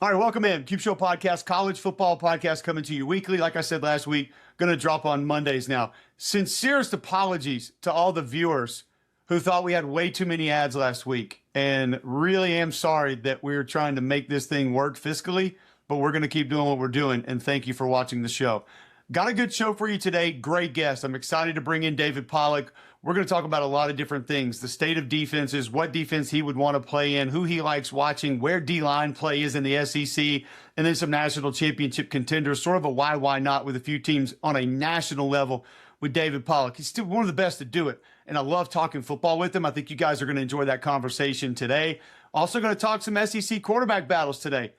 All right, welcome in. Cube Show Podcast, college football podcast coming to you weekly. Like I said last week, going to drop on Mondays now. Sincerest apologies to all the viewers who thought we had way too many ads last week. And really am sorry that we were trying to make this thing work fiscally, but we're going to keep doing what we're doing. And thank you for watching the show. Got a good show for you today. Great guest. I'm excited to bring in David Pollack. We're going to talk about a lot of different things. The state of defenses, what defense he would want to play in, who he likes watching, where D-line play is in the SEC, and then some national championship contenders, sort of a why not with a few teams on a national level with David Pollack. He's still one of the best to do it, and I love talking football with him. I think you guys are going to enjoy that conversation today. Also going to talk some SEC quarterback battles today.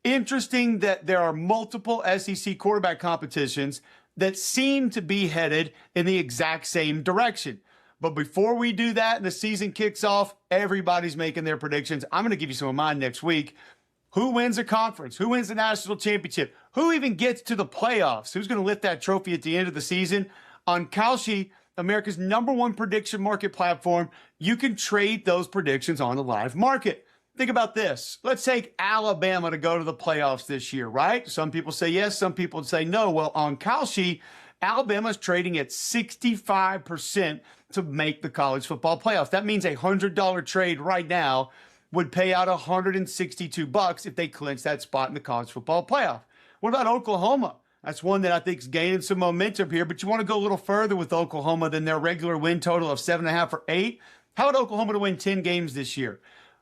Interesting that there are multiple SEC quarterback competitions that seem to be headed in the exact same direction. But before we do that and the season kicks off, everybody's making their predictions. I'm going to give you some of mine next week. Who wins a conference? Who wins the national championship? Who even gets to the playoffs? Who's going to lift that trophy at the end of the season? On Kalshi, America's #1 prediction market platform, you can trade those predictions on the live market. Think about this. Let's take Alabama to go to the playoffs this year, right? Some people say yes, some people say no. Well, on Kalshi, Alabama's trading at 65% to make the college football playoffs. That means a $100 trade right now would pay out $162 if they clinch that spot in the college football playoff. What about Oklahoma? That's one that I think is gaining some momentum here, but you want to go a little further with Oklahoma than their regular win total of 7.5 or 8. How about Oklahoma to win 10 games this year?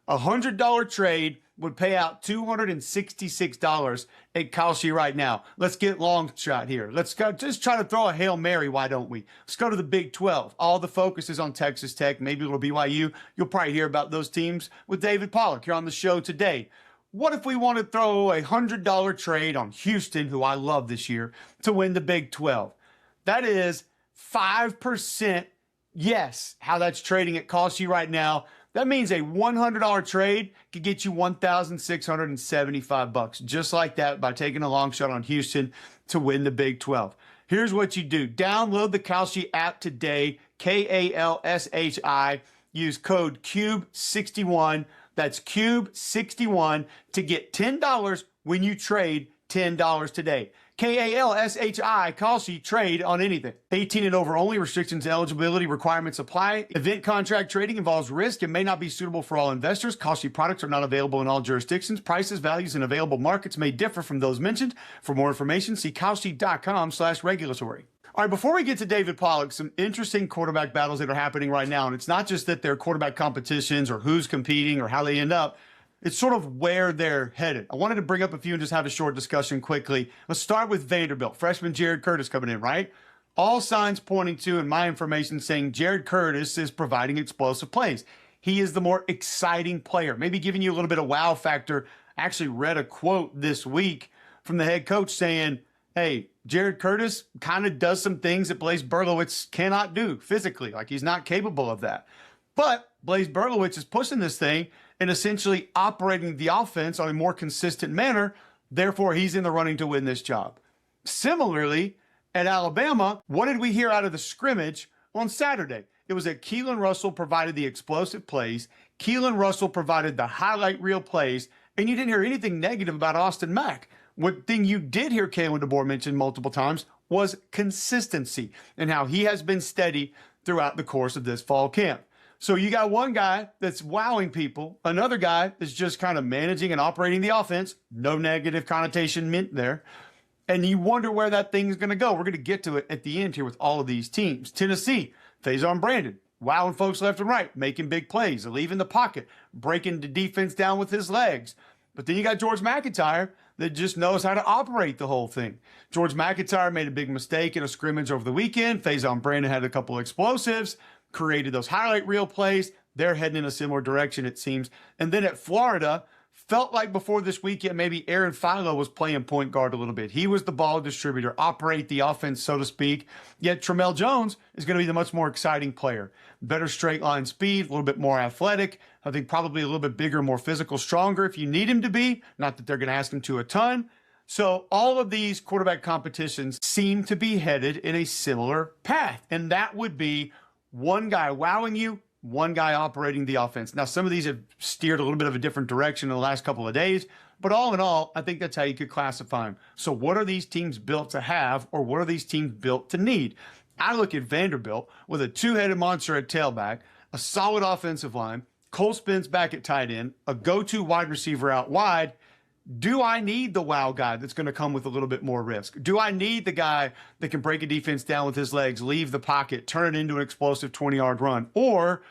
A $100 trade would pay out $266 at Kalshi right now. Let's get long shot here. Let's go, just try to throw a Hail Mary, why don't we? Let's go to the Big 12. All the focus is on Texas Tech, maybe a little BYU. You'll probably hear about those teams with David Pollack here on the show today. What if we want to throw a $100 trade on Houston, who I love this year, to win the Big 12? That is 5% yes, how that's trading at Kalshi right now. That means a $100 trade could get you $1,675, just like that, by taking a long shot on Houston to win the Big 12. Here's what you do. Download the Kalshi app today, KALSHI. Use code CUBE61. That's CUBE61 to get $10 when you trade $10 today. KALSHI, Kalshi, trade on anything. 18 and over only. Restrictions and eligibility requirements apply. Event contract trading involves risk and may not be suitable for all investors. Kalshi products are not available in all jurisdictions. Prices, values, and available markets may differ from those mentioned. For more information, see kalshi.com/regulatory. All right, before we get to David Pollack, some interesting quarterback battles that are happening right now. And it's not just that they're quarterback competitions or who's competing or how they end up. It's sort of where they're headed. I wanted to bring up a few and just have a short discussion quickly. Let's start with Vanderbilt. Freshman Jared Curtis coming in, right? All signs pointing to, and my information saying, Jared Curtis is providing explosive plays. He is the more exciting player, maybe giving you a little bit of wow factor. I actually read a quote this week from the head coach saying, hey, Jared Curtis kind of does some things that Blaise Berlowitz cannot do physically. Like, he's not capable of that. But Blaise Berlowitz is pushing this thing and essentially operating the offense on a more consistent manner. Therefore, he's in the running to win this job. Similarly, at Alabama, what did we hear out of the scrimmage on Saturday? It was that Keelan Russell provided the explosive plays. Keelan Russell provided the highlight reel plays, and you didn't hear anything negative about Austin Mack. One thing you did hear Kalen DeBoer mention multiple times was consistency and how he has been steady throughout the course of this fall camp. So you got one guy that's wowing people, another guy that's just kind of managing and operating the offense. No negative connotation meant there. And you wonder where that thing's going to go. We're going to get to it at the end here with all of these teams. Tennessee, Faison Brandon, wowing folks left and right, making big plays, leaving the pocket, breaking the defense down with his legs. But then you got George McIntyre that just knows how to operate the whole thing. George McIntyre made a big mistake in a scrimmage over the weekend. Faison Brandon had a couple of explosives, created those highlight reel plays. They're heading in a similar direction, it seems. And then at Florida, felt like before this weekend, maybe Aaron Philo was playing point guard a little bit. He was the ball distributor, operate the offense, so to speak. Yet Tramel Jones is going to be the much more exciting player. Better straight line speed, a little bit more athletic. I think probably a little bit bigger, more physical, stronger if you need him to be. Not that they're going to ask him to a ton. So all of these quarterback competitions seem to be headed in a similar path. And that would be one guy wowing you, one guy operating the offense. Now, some of these have steered a little bit of a different direction in the last couple of days. But all in all, I think that's how you could classify them. So what are these teams built to have, or what are these teams built to need? I look at Vanderbilt with a two-headed monster at tailback, a solid offensive line, Cole Spence back at tight end, a go-to wide receiver out wide. Do I need the wow guy that's going to come with a little bit more risk? Do I need the guy that can break a defense down with his legs, leave the pocket, turn it into an explosive 20-yard run? Or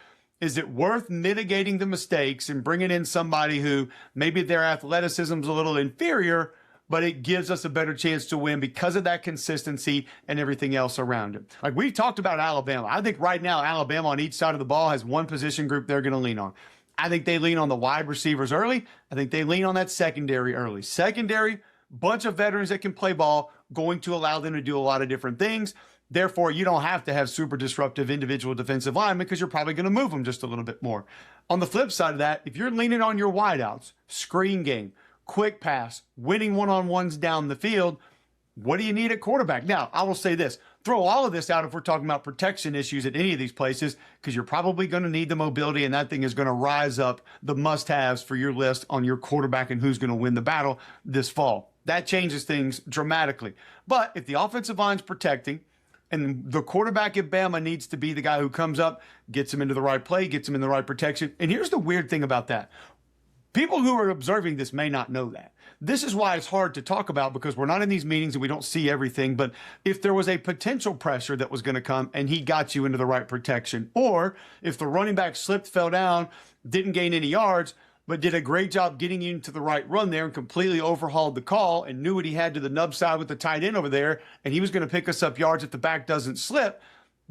is it worth mitigating the mistakes and bringing in somebody who maybe their athleticism is a little inferior, but it gives us a better chance to win because of that consistency and everything else around it? Like we've talked about Alabama. I think right now Alabama on each side of the ball has one position group they're going to lean on. I think they lean on the wide receivers early. I think they lean on that secondary early. Secondary, bunch of veterans that can play ball, going to allow them to do a lot of different things. Therefore, you don't have to have super disruptive individual defensive linemen because you're probably going to move them just a little bit more. On the flip side of that, if you're leaning on your wideouts, screen game, quick pass, winning one-on-ones down the field, what do you need at quarterback? Now, I will say this. Throw all of this out if we're talking about protection issues at any of these places, because you're probably going to need the mobility, and that thing is going to rise up the must-haves for your list on your quarterback and who's going to win the battle this fall. That changes things dramatically. But if the offensive line's protecting, and the quarterback at Bama needs to be the guy who comes up, gets him into the right play, gets him in the right protection. And here's the weird thing about that. People who are observing this may not know that. This is why it's hard to talk about, because we're not in these meetings and we don't see everything. But if there was a potential pressure that was going to come and he got you into the right protection, or if the running back slipped, fell down, didn't gain any yards, but did a great job getting you into the right run there and completely overhauled the call and knew what he had to the nub side with the tight end over there, and he was going to pick us up yards if the back doesn't slip,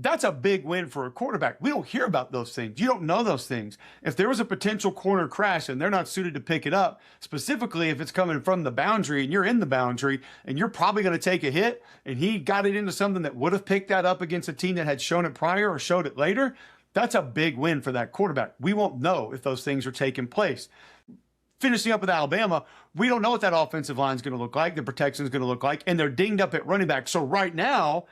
that's a big win for a quarterback. We don't hear about those things. You don't know those things. If there was a potential corner crash and they're not suited to pick it up, specifically if it's coming from the boundary and you're in the boundary and you're probably going to take a hit, and he got it into something that would have picked that up against a team that had shown it prior or showed it later, that's a big win for that quarterback. We won't know if those things are taking place. Finishing up with Alabama, we don't know what that offensive line is going to look like, the protection is going to look like, and they're dinged up at running back. So right now,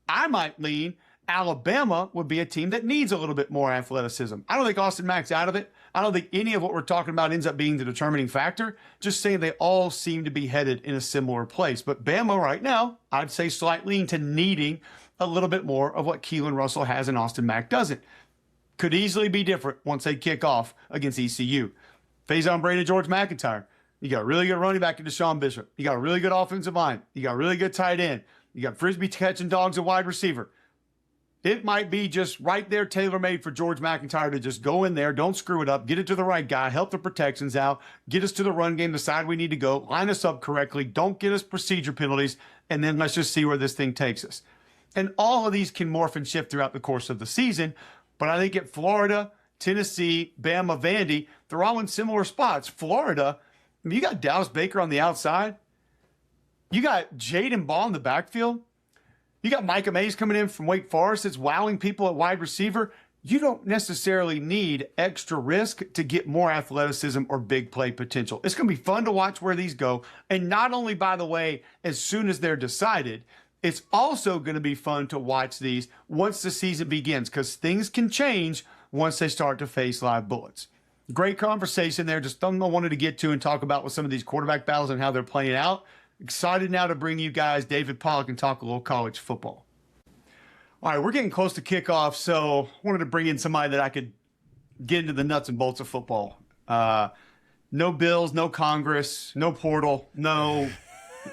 I might lean Alabama would be a team that needs a little bit more athleticism. I don't think Austin Mack's out of it. I don't think any of what we're talking about ends up being the determining factor. Just saying they all seem to be headed in a similar place. But Bama right now, I'd say slightly into needing a little bit more of what Keelan Russell has and Austin Mack doesn't. Could easily be different once they kick off against ECU. Faison Brady, George McIntyre. You got a really good running back in Deshaun Bishop. You got a really good offensive line. You got a really good tight end. You got Frisbee catching dogs at wide receiver. It might be just right there, tailor-made for George McIntyre to just go in there, don't screw it up, get it to the right guy, help the protections out, get us to the run game, the side we need to go, line us up correctly, don't get us procedure penalties, and then let's just see where this thing takes us. And all of these can morph and shift throughout the course of the season, but I think at Florida, Tennessee, Bama, Vandy, they're all in similar spots. Florida, I mean, you got Dallas Baker on the outside. You got Jaden Ball in the backfield. You got Micah Mays coming in from Wake Forest that's wowing people at wide receiver. You don't necessarily need extra risk to get more athleticism or big play potential. It's going to be fun to watch where these go. And not only, by the way, as soon as they're decided, it's also going to be fun to watch these once the season begins, because things can change once they start to face live bullets. Great conversation there. Just something I wanted to get to and talk about with some of these quarterback battles and how they're playing out. Excited now to bring you guys David Pollack and talk a little college football. All right, we're getting close to kickoff, so I wanted to bring in somebody that I could get into the nuts and bolts of football. No bills, no Congress, no portal, no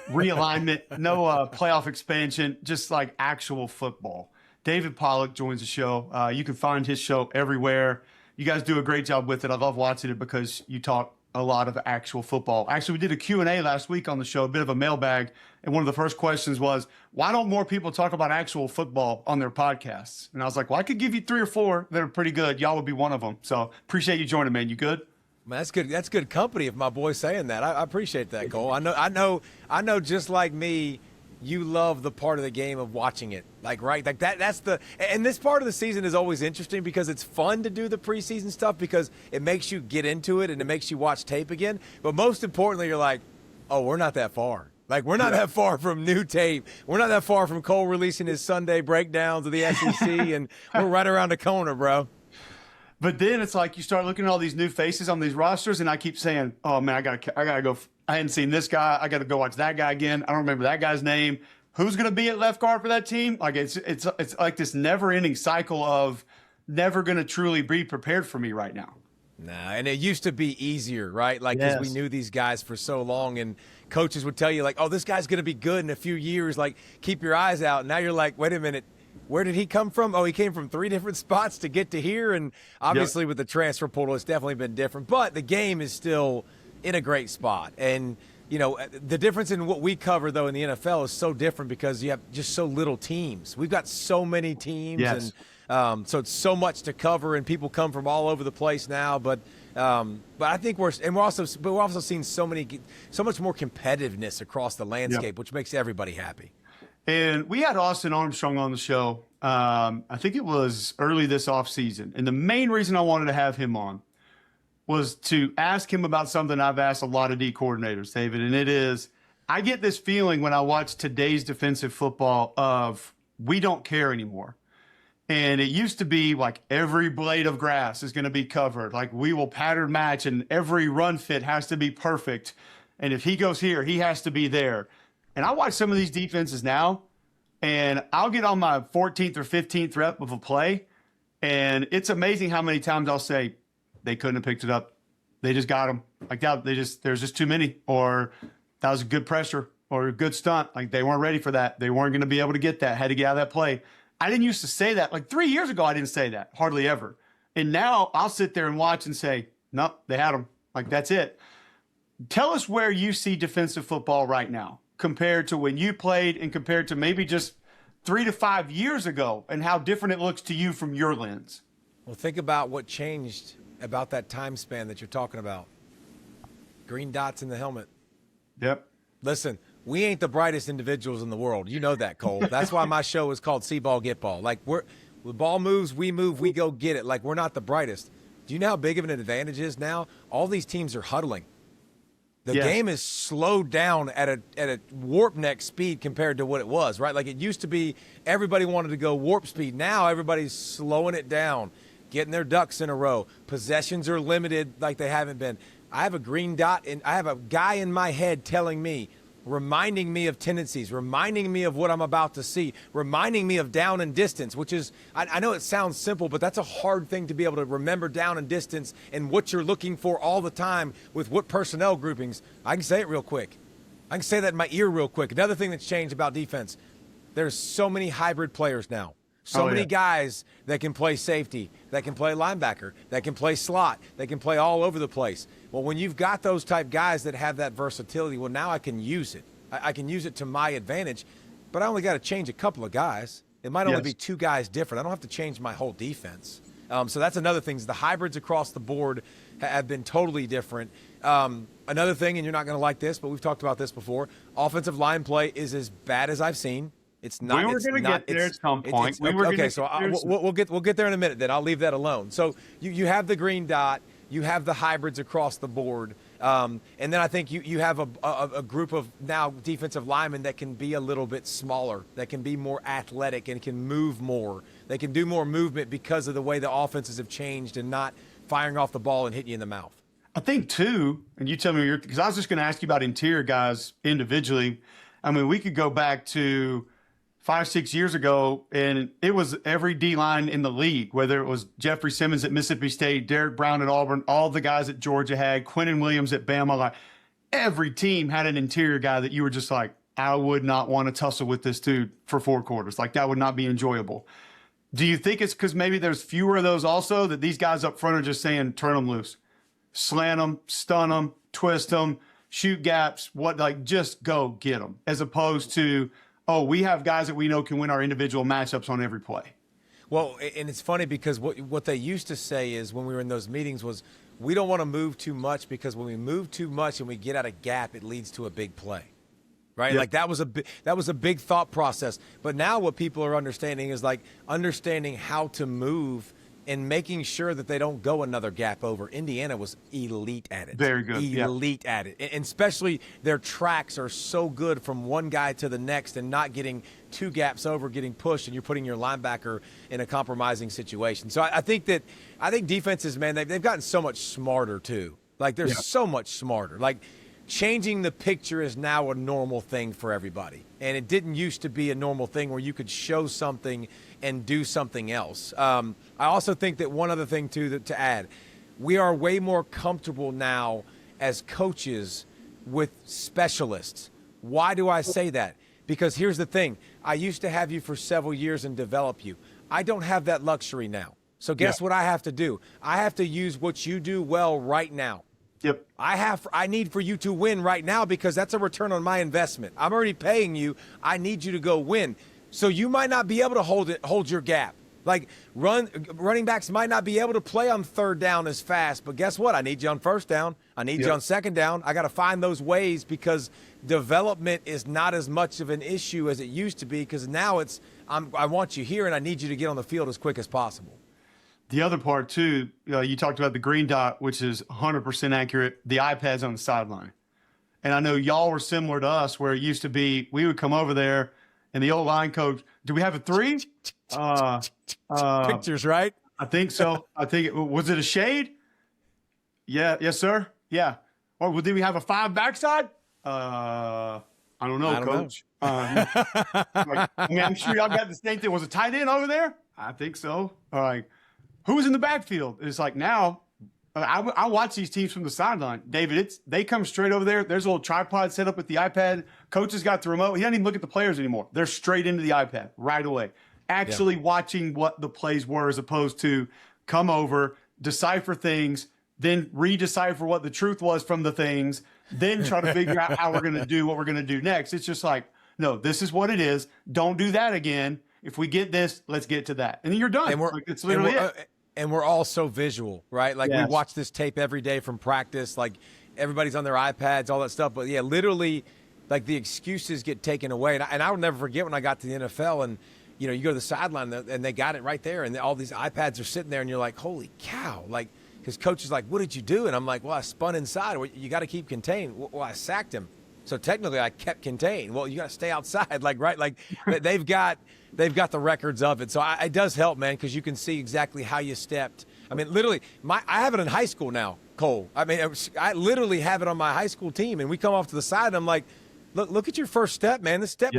realignment, no playoff expansion, just like actual football. David Pollack joins the show. You can find his show everywhere. You guys do a great job with it. I love watching it because you talk a lot of actual football. Actually, we did a Q&A last week on the show, a bit of a mailbag, and one of the first questions was, why don't more people talk about actual football on their podcasts? And I was like, well, I could give you 3 or 4 that are pretty good. Y'all would be one of them. So appreciate you joining, man. You good? Man, that's good. That's good company if my boy's saying that. I appreciate that, Cole. I know just like me, you love the part of the game of watching it. Like, right? Like that's the, and this part of the season is always interesting because it's fun to do the preseason stuff because it makes you get into it and it makes you watch tape again. But most importantly, you're like, oh, we're not that far. Like, we're not that far from new tape. We're not that far from Cole releasing his Sunday breakdowns of the SEC, and we're right around the corner, bro. But then it's like you start looking at all these new faces on these rosters, and I keep saying, "Oh man, I gotta go I hadn't seen this guy. I got to go watch that guy again. I don't remember that guy's name. Who's going to be at left guard for that team? Like it's like this never-ending cycle of never going to truly be prepared for me right now. Nah, and it used to be easier, right? Like, because we knew these guys for so long, and coaches would tell you, like, oh, this guy's going to be good in a few years. Like, keep your eyes out. And now you're like, wait a minute, where did he come from? Oh, he came from 3 different spots to get to here. And obviously with the transfer portal, it's definitely been different. But the game is still in a great spot. And, you know, the difference in what we cover, though, in the NFL is so different because you have just so little teams. We've got so many teams. Yes. And so it's so much to cover, and people come from all over the place now. But I think we're also seeing so much more competitiveness across the landscape, which makes everybody happy. And we had Austin Armstrong on the show. I think it was early this offseason. And the main reason I wanted to have him on was to ask him about something I've asked a lot of D coordinators, David. And it is, I get this feeling when I watch today's defensive football of we don't care anymore. And it used to be like every blade of grass is going to be covered. Like we will pattern match and every run fit has to be perfect. And if he goes here, he has to be there. And I watch some of these defenses now and I'll get on my 14th or 15th rep of a play. And it's amazing how many times I'll say they couldn't have picked it up. They just got him like that. There's just too many, or that was a good pressure or a good stunt. Like they weren't ready for that. They weren't going to be able to get that, had to get out of that play. I didn't used to say that. Like 3 years ago, I didn't say that, hardly ever. And now I'll sit there and watch and say, nope, they had them. Like, that's it. Tell us where you see defensive football right now compared to when you played and compared to maybe just 3 to 5 years ago and how different it looks to you from your lens. Well, think about what changed about that time span that you're talking about. Green dots in the helmet. Yep. Listen, we ain't the brightest individuals in the world. You know that, Cole. That's why my show is called See Ball, Get Ball. Like, the ball moves, we move, we go get it. Like, we're not the brightest. Do you know how big of an advantage is now? All these teams are huddling. The game is slowed down at a warp neck speed compared to what it was, right? Like, it used to be everybody wanted to go warp speed. Now everybody's slowing it down, getting their ducks in a row. Possessions are limited like they haven't been. I have a green dot, and I have a guy in my head telling me, reminding me of tendencies, reminding me of what I'm about to see, reminding me of down and distance, which is, I know it sounds simple, but that's a hard thing to be able to remember down and distance and what you're looking for all the time with what personnel groupings. I can say it real quick. I can say that in my ear real quick. Another thing that's changed about defense, there's so many hybrid players now. So many guys that can play safety, that can play linebacker, that can play slot, that can play all over the place. Well, when you've got those type guys that have that versatility, well, now I can use it. I can use it to my advantage, but I only got to change a couple of guys. It might only be 2 guys different. I don't have to change my whole defense. So that's another thing. Is the hybrids across the board have been totally different. Another thing, and you're not going to like this, but we've talked about this before, offensive line play is as bad as I've seen. It's not. We were going to get there at some point. We'll get there in a minute. Then I'll leave that alone. So you have the green dot, you have the hybrids across the board, and then I think you have a group of now defensive linemen that can be a little bit smaller, that can be more athletic and can move more. They can do more movement because of the way the offenses have changed and not firing off the ball and hitting you in the mouth. I think too, and you tell me because I was just going to ask you about interior guys individually. I mean, we could go back to 5-6 years ago, and it was every D-line in the league, whether it was Jeffrey Simmons at Mississippi State, Derek Brown at Auburn, all the guys at Georgia had, Quinnen Williams at Bama. Like, every team had an interior guy that you were just like, I would not want to tussle with this dude for 4 quarters. Like, that would not be enjoyable. Do you think it's because maybe there's fewer of those also, that these guys up front are just saying, turn them loose, slant them, stun them, twist them, shoot gaps, just go get them, as opposed to, oh, we have guys that we know can win our individual matchups on every play? Well, and it's funny because what they used to say is when we were in those meetings was we don't want to move too much because when we move too much and we get out a gap, it leads to a big play, right? Yep. Like that was a big thought process. But now what people are understanding is like understanding how to move and making sure that they don't go another gap over. Indiana was elite at it. Very good. Elite at it. And especially their tracks are so good from one guy to the next and not getting 2 gaps over, getting pushed, and you're putting your linebacker in a compromising situation. So I think defenses, man, they've gotten so much smarter too. Like they're so much smarter. Like changing the picture is now a normal thing for everybody. And it didn't used to be a normal thing where you could show something and do something else. I also think that one other thing, too, to add, we are way more comfortable now as coaches with specialists. Why do I say that? Because here's the thing. I used to have you for several years and develop you. I don't have that luxury now. So guess what I have to do? I have to use what you do well right now. Yep. I need for you to win right now because that's a return on my investment. I'm already paying you. I need you to go win. So you might not be able to hold your gap. Like running backs might not be able to play on third down as fast, but guess what? I need you on first down. I need you on second down. I got to find those ways because development is not as much of an issue as it used to be because now I want you here and I need you to get on the field as quick as possible. The other part, too, you talked about the green dot, which is 100% accurate, the iPads on the sideline. And I know y'all were similar to us where it used to be we would come over there and the old line coach, do we have a 3? Pictures, right? I think so. Was it a shade? Yeah. Yes, sir. Yeah. Or did we have a 5 backside? I don't know, coach. I'm sure y'all got the same thing. Was it tight end over there? I think so. All right. Who was in the backfield? It's like now, I watch these teams from the sideline. David, they come straight over there. There's a little tripod set up with the iPad. Coach has got the remote. He doesn't even look at the players anymore. They're straight into the iPad right away. Actually watching what the plays were as opposed to come over, decipher things, then redecipher what the truth was from the things, then try to figure out how we're going to do what we're going to do next. It's just like, no, this is what it is. Don't do that again. If we get this, let's get to that. And then you're done. It's literally it. And we're all so visual, right? Like we watch this tape every day from practice. Like everybody's on their iPads, all that stuff. But yeah, literally, like the excuses get taken away. And I will never forget when I got to the NFL and, you go to the sideline and they got it right there. And all these iPads are sitting there and you're like, holy cow. Like, his coach is like, what did you do? And I'm like, well, I spun inside. Well, you got to keep contained. Well, I sacked him. So technically I kept contained. Well, you got to stay outside. Like, right. Like they've got the records of it. So it does help, man, because you can see exactly how you stepped. I mean, literally, I have it in high school now, Cole. I mean, I literally have it on my high school team, and we come off to the side, and I'm like, look at your first step, man. This step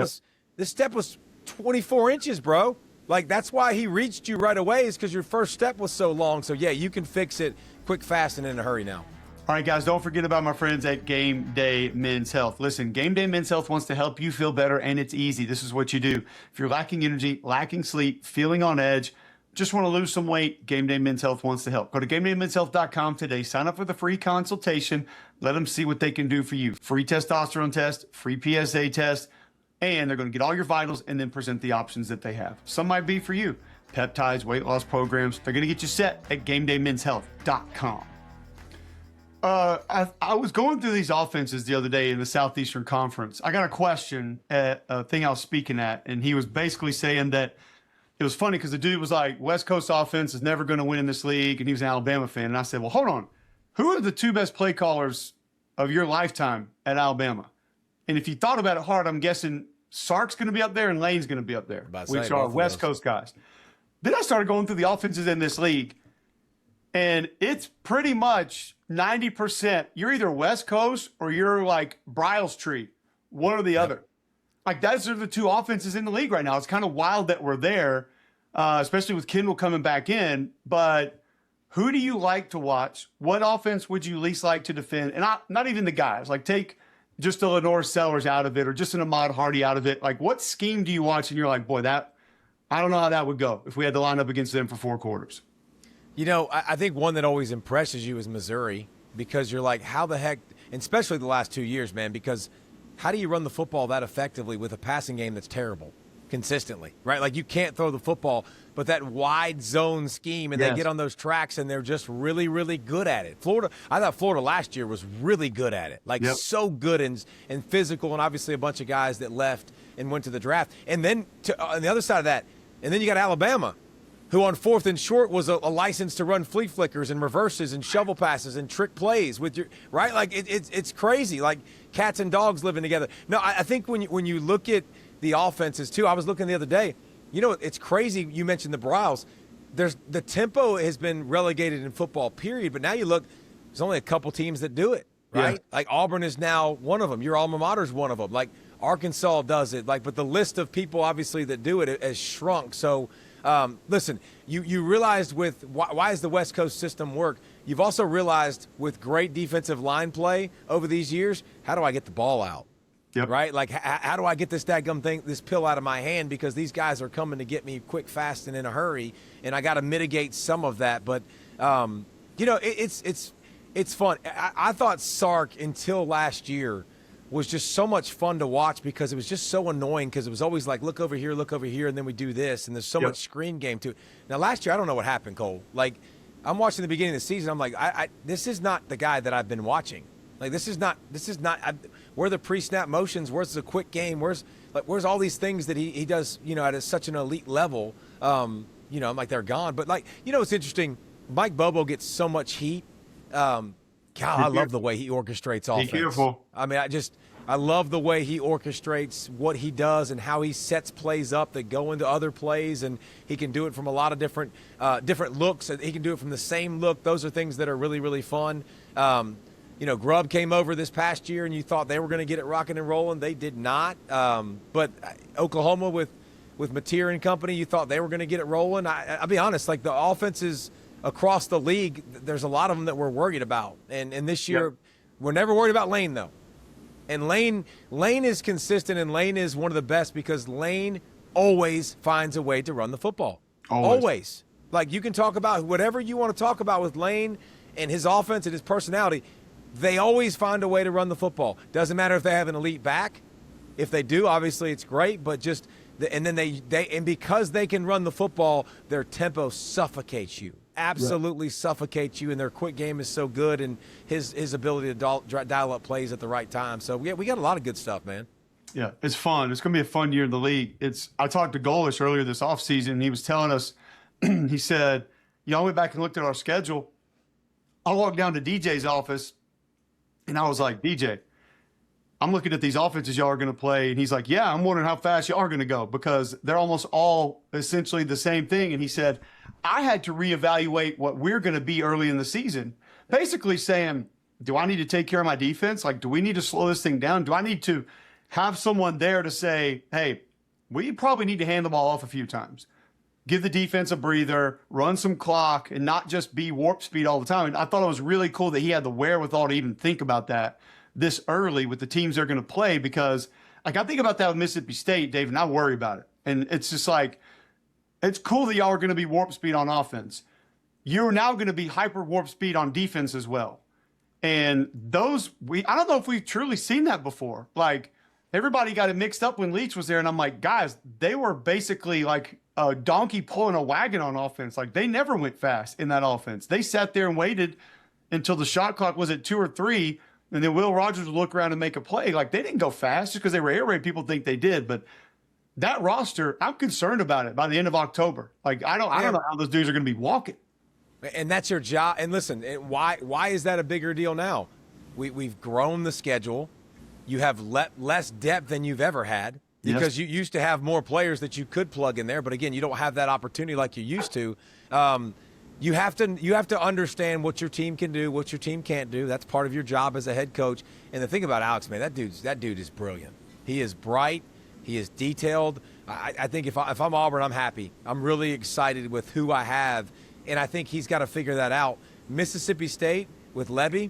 was 24 inches, bro. Like, that's why he reached you right away is because your first step was so long. So, yeah, you can fix it quick, fast, and in a hurry now. All right, guys, don't forget about my friends at Game Day Men's Health. Listen, Game Day Men's Health wants to help you feel better, and it's easy. This is what you do. If you're lacking energy, lacking sleep, feeling on edge, just want to lose some weight, Game Day Men's Health wants to help. Go to GameDayMen'sHealth.com today. Sign up for the free consultation. Let them see what they can do for you. Free testosterone test, free PSA test, and they're going to get all your vitals and then present the options that they have. Some might be for you. Peptides, weight loss programs. They're going to get you set at GameDayMen'sHealth.com. I was going through these offenses the other day in the Southeastern Conference. I got a question at a thing I was speaking at, and he was basically saying that it was funny because the dude was like, West Coast offense is never going to win in this league, and he was an Alabama fan. And I said, well, hold on. Who are the 2 best play callers of your lifetime at Alabama? And if you thought about it hard, I'm guessing Sark's going to be up there and Lane's going to be up there, which are West Coast guys. Then I started going through the offenses in this league, and it's pretty much 90%. You're either West Coast or you're like Bryles Tree, one or the other. Like, those are the 2 offenses in the league right now. It's kind of wild that we're there, especially with Kendall coming back in. But who do you like to watch? What offense would you least like to defend? And not even the guys. Like, take just a Lenore Sellers out of it or just an Ahmad Hardy out of it. Like, what scheme do you watch and you're like, boy, I don't know how that would go if we had to line up against them for 4 quarters. I think one that always impresses you is Missouri because you're like, how the heck, and especially the last 2 years, man, because how do you run the football that effectively with a passing game that's terrible consistently, right? Like, you can't throw the football, but that wide zone scheme, and they get on those tracks, and they're just really, really good at it. I thought Florida last year was really good at it, like so good and physical, and obviously a bunch of guys that left and went to the draft. And then on the other side of that, and then you got Alabama, who on 4th and short was a license to run flea flickers and reverses and shovel passes and trick plays with your right. Like it's crazy, like cats and dogs living together. No, I think when you look at the offenses too, I was looking the other day. It's crazy. You mentioned the Bryles. The tempo has been relegated in football, period. But now you look, there's only a couple teams that do it. right? Yeah. Like Auburn is now one of them. Your alma mater is one of them. Like Arkansas does it. Like, but the list of people obviously that do it has shrunk. So, listen, you realized with why does the West Coast system work? You've also realized with great defensive line play over these years, how do I get the ball out? Yep. Right? Like, how do I get this dadgum thing, this pill out of my hand? Because these guys are coming to get me quick, fast, and in a hurry, and I got to mitigate some of that. But, it's fun. I thought Sark until last year was just so much fun to watch because it was just so annoying because it was always like, look over here, and then we do this, and there's so much screen game to it. Now, last year, I don't know what happened, Cole. Like, I'm watching the beginning of the season. I'm like, this is not the guy that I've been watching. Like, this is not. Where are the pre-snap motions? Where's the quick game? Where's all these things that he does? At such an elite level. I'm like, they're gone. But like, it's interesting. Mike Bobo gets so much heat. God, I love the way he orchestrates offense. Be careful. I mean, I love the way he orchestrates what he does and how he sets plays up that go into other plays, and he can do it from a lot of different looks. He can do it from the same look. Those are things that are really, really fun. Grubb came over this past year, and you thought they were going to get it rocking and rolling. They did not. But Oklahoma with Mateer and company, you thought they were going to get it rolling. I'll be honest, like the offenses across the league, there's a lot of them that we're worried about. And this year, we're never worried about Lane, though. And Lane is consistent, and Lane is one of the best because Lane always finds a way to run the football. Always. Like, you can talk about whatever you want to talk about with Lane and his offense and his personality. They always find a way to run the football. Doesn't matter if they have an elite back. If they do, obviously it's great, but and because they can run the football, their tempo suffocates you. Absolutely suffocates you, and their quick game is so good, and his ability to dial up plays at the right time. So we got a lot of good stuff, man. Yeah, it's fun. It's going to be a fun year in the league. I talked to Golish earlier this offseason, and he was telling us, he said, I went back and looked at our schedule. I walked down to DJ's office, and I was like, DJ, I'm looking at these offenses y'all are going to play. And he's like, yeah, I'm wondering how fast y'all are going to go because they're almost all essentially the same thing. And he said, I had to reevaluate what we're going to be early in the season, basically saying, do I need to take care of my defense? Like, do we need to slow this thing down? Do I need to have someone there to say, hey, we probably need to hand the ball off a few times, give the defense a breather, run some clock, and not just be warp speed all the time. And I thought it was really cool that he had the wherewithal to even think about that this early with the teams they're going to play because, like, I think about that with Mississippi State, Dave, and I worry about it. And it's just like, it's cool that y'all are going to be warp speed on offense. You're now going to be hyper warp speed on defense as well. And I don't know if we've truly seen that before. Like, everybody got it mixed up when Leach was there, and I'm like, guys, they were basically like a donkey pulling a wagon on offense. Like, they never went fast in that offense. They sat there and waited until the shot clock was at 2 or 3, and then Will Rogers would look around and make a play. Like, they didn't go fast just because they were air raid. People think they did, but that roster, I'm concerned about it by the end of October. Like, I don't know how those dudes are going to be walking. And that's your job. And listen, why is that a bigger deal now? We've grown the schedule. You have less depth than you've ever had because you used to have more players that you could plug in there. But again, you don't have that opportunity like you used to. You have to understand what your team can do, what your team can't do. That's part of your job as a head coach. And the thing about Alex, man, that dude is brilliant. He is bright. He is detailed. I think if I'm Auburn, I'm happy. I'm really excited with who I have, and I think he's got to figure that out. Mississippi State with Levy,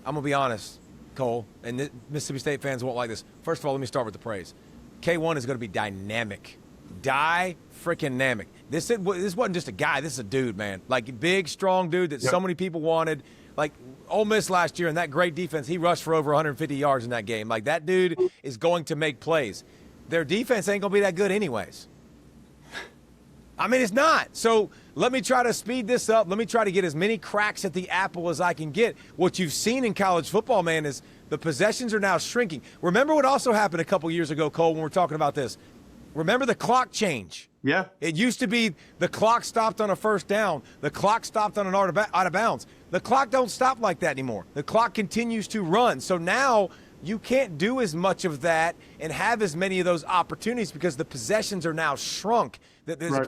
I'm going to be honest, Cole, and Mississippi State fans won't like this. First of all, let me start with the praise. K1 is going to be dynamic. Freaking-namic. This wasn't just a guy. This is a dude, man. Like, big, strong dude that so many people wanted. Like, Ole Miss last year in that great defense, he rushed for over 150 yards in that game. Like, that dude is going to make plays. Their defense ain't going to be that good anyways. I mean, it's not. So let me try to speed this up. Let me try to get as many cracks at the apple as I can get. What you've seen in college football, man, is the possessions are now shrinking. Remember what also happened a couple years ago, Cole, when we're talking about this? Remember the clock change? Yeah. It used to be the clock stopped on a first down. The clock stopped on an out of bounds. The clock don't stop like that anymore. The clock continues to run. So now you can't do as much of that and have as many of those opportunities because the possessions are now shrunk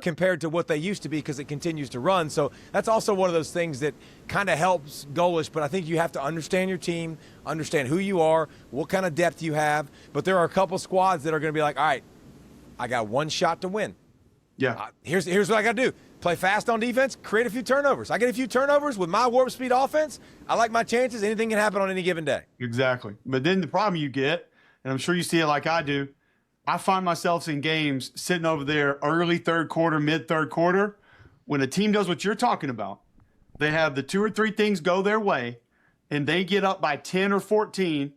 compared to what they used to be because it continues to run. So that's also one of those things that kind of helps goalish, but I think you have to understand your team, understand who you are, what kind of depth you have. But there are a couple squads that are going to be like, all right, I got one shot to win. Yeah. Here's what I got to do. Play fast on defense, create a few turnovers. I get a few turnovers with my warp speed offense. I like my chances. Anything can happen on any given day. Exactly. But then the problem you get, and I'm sure you see it like I do, I find myself in games sitting over there early third quarter, mid third quarter, when a team does what you're talking about. They have the 2 or 3 things go their way, and they get up by 10 or 14,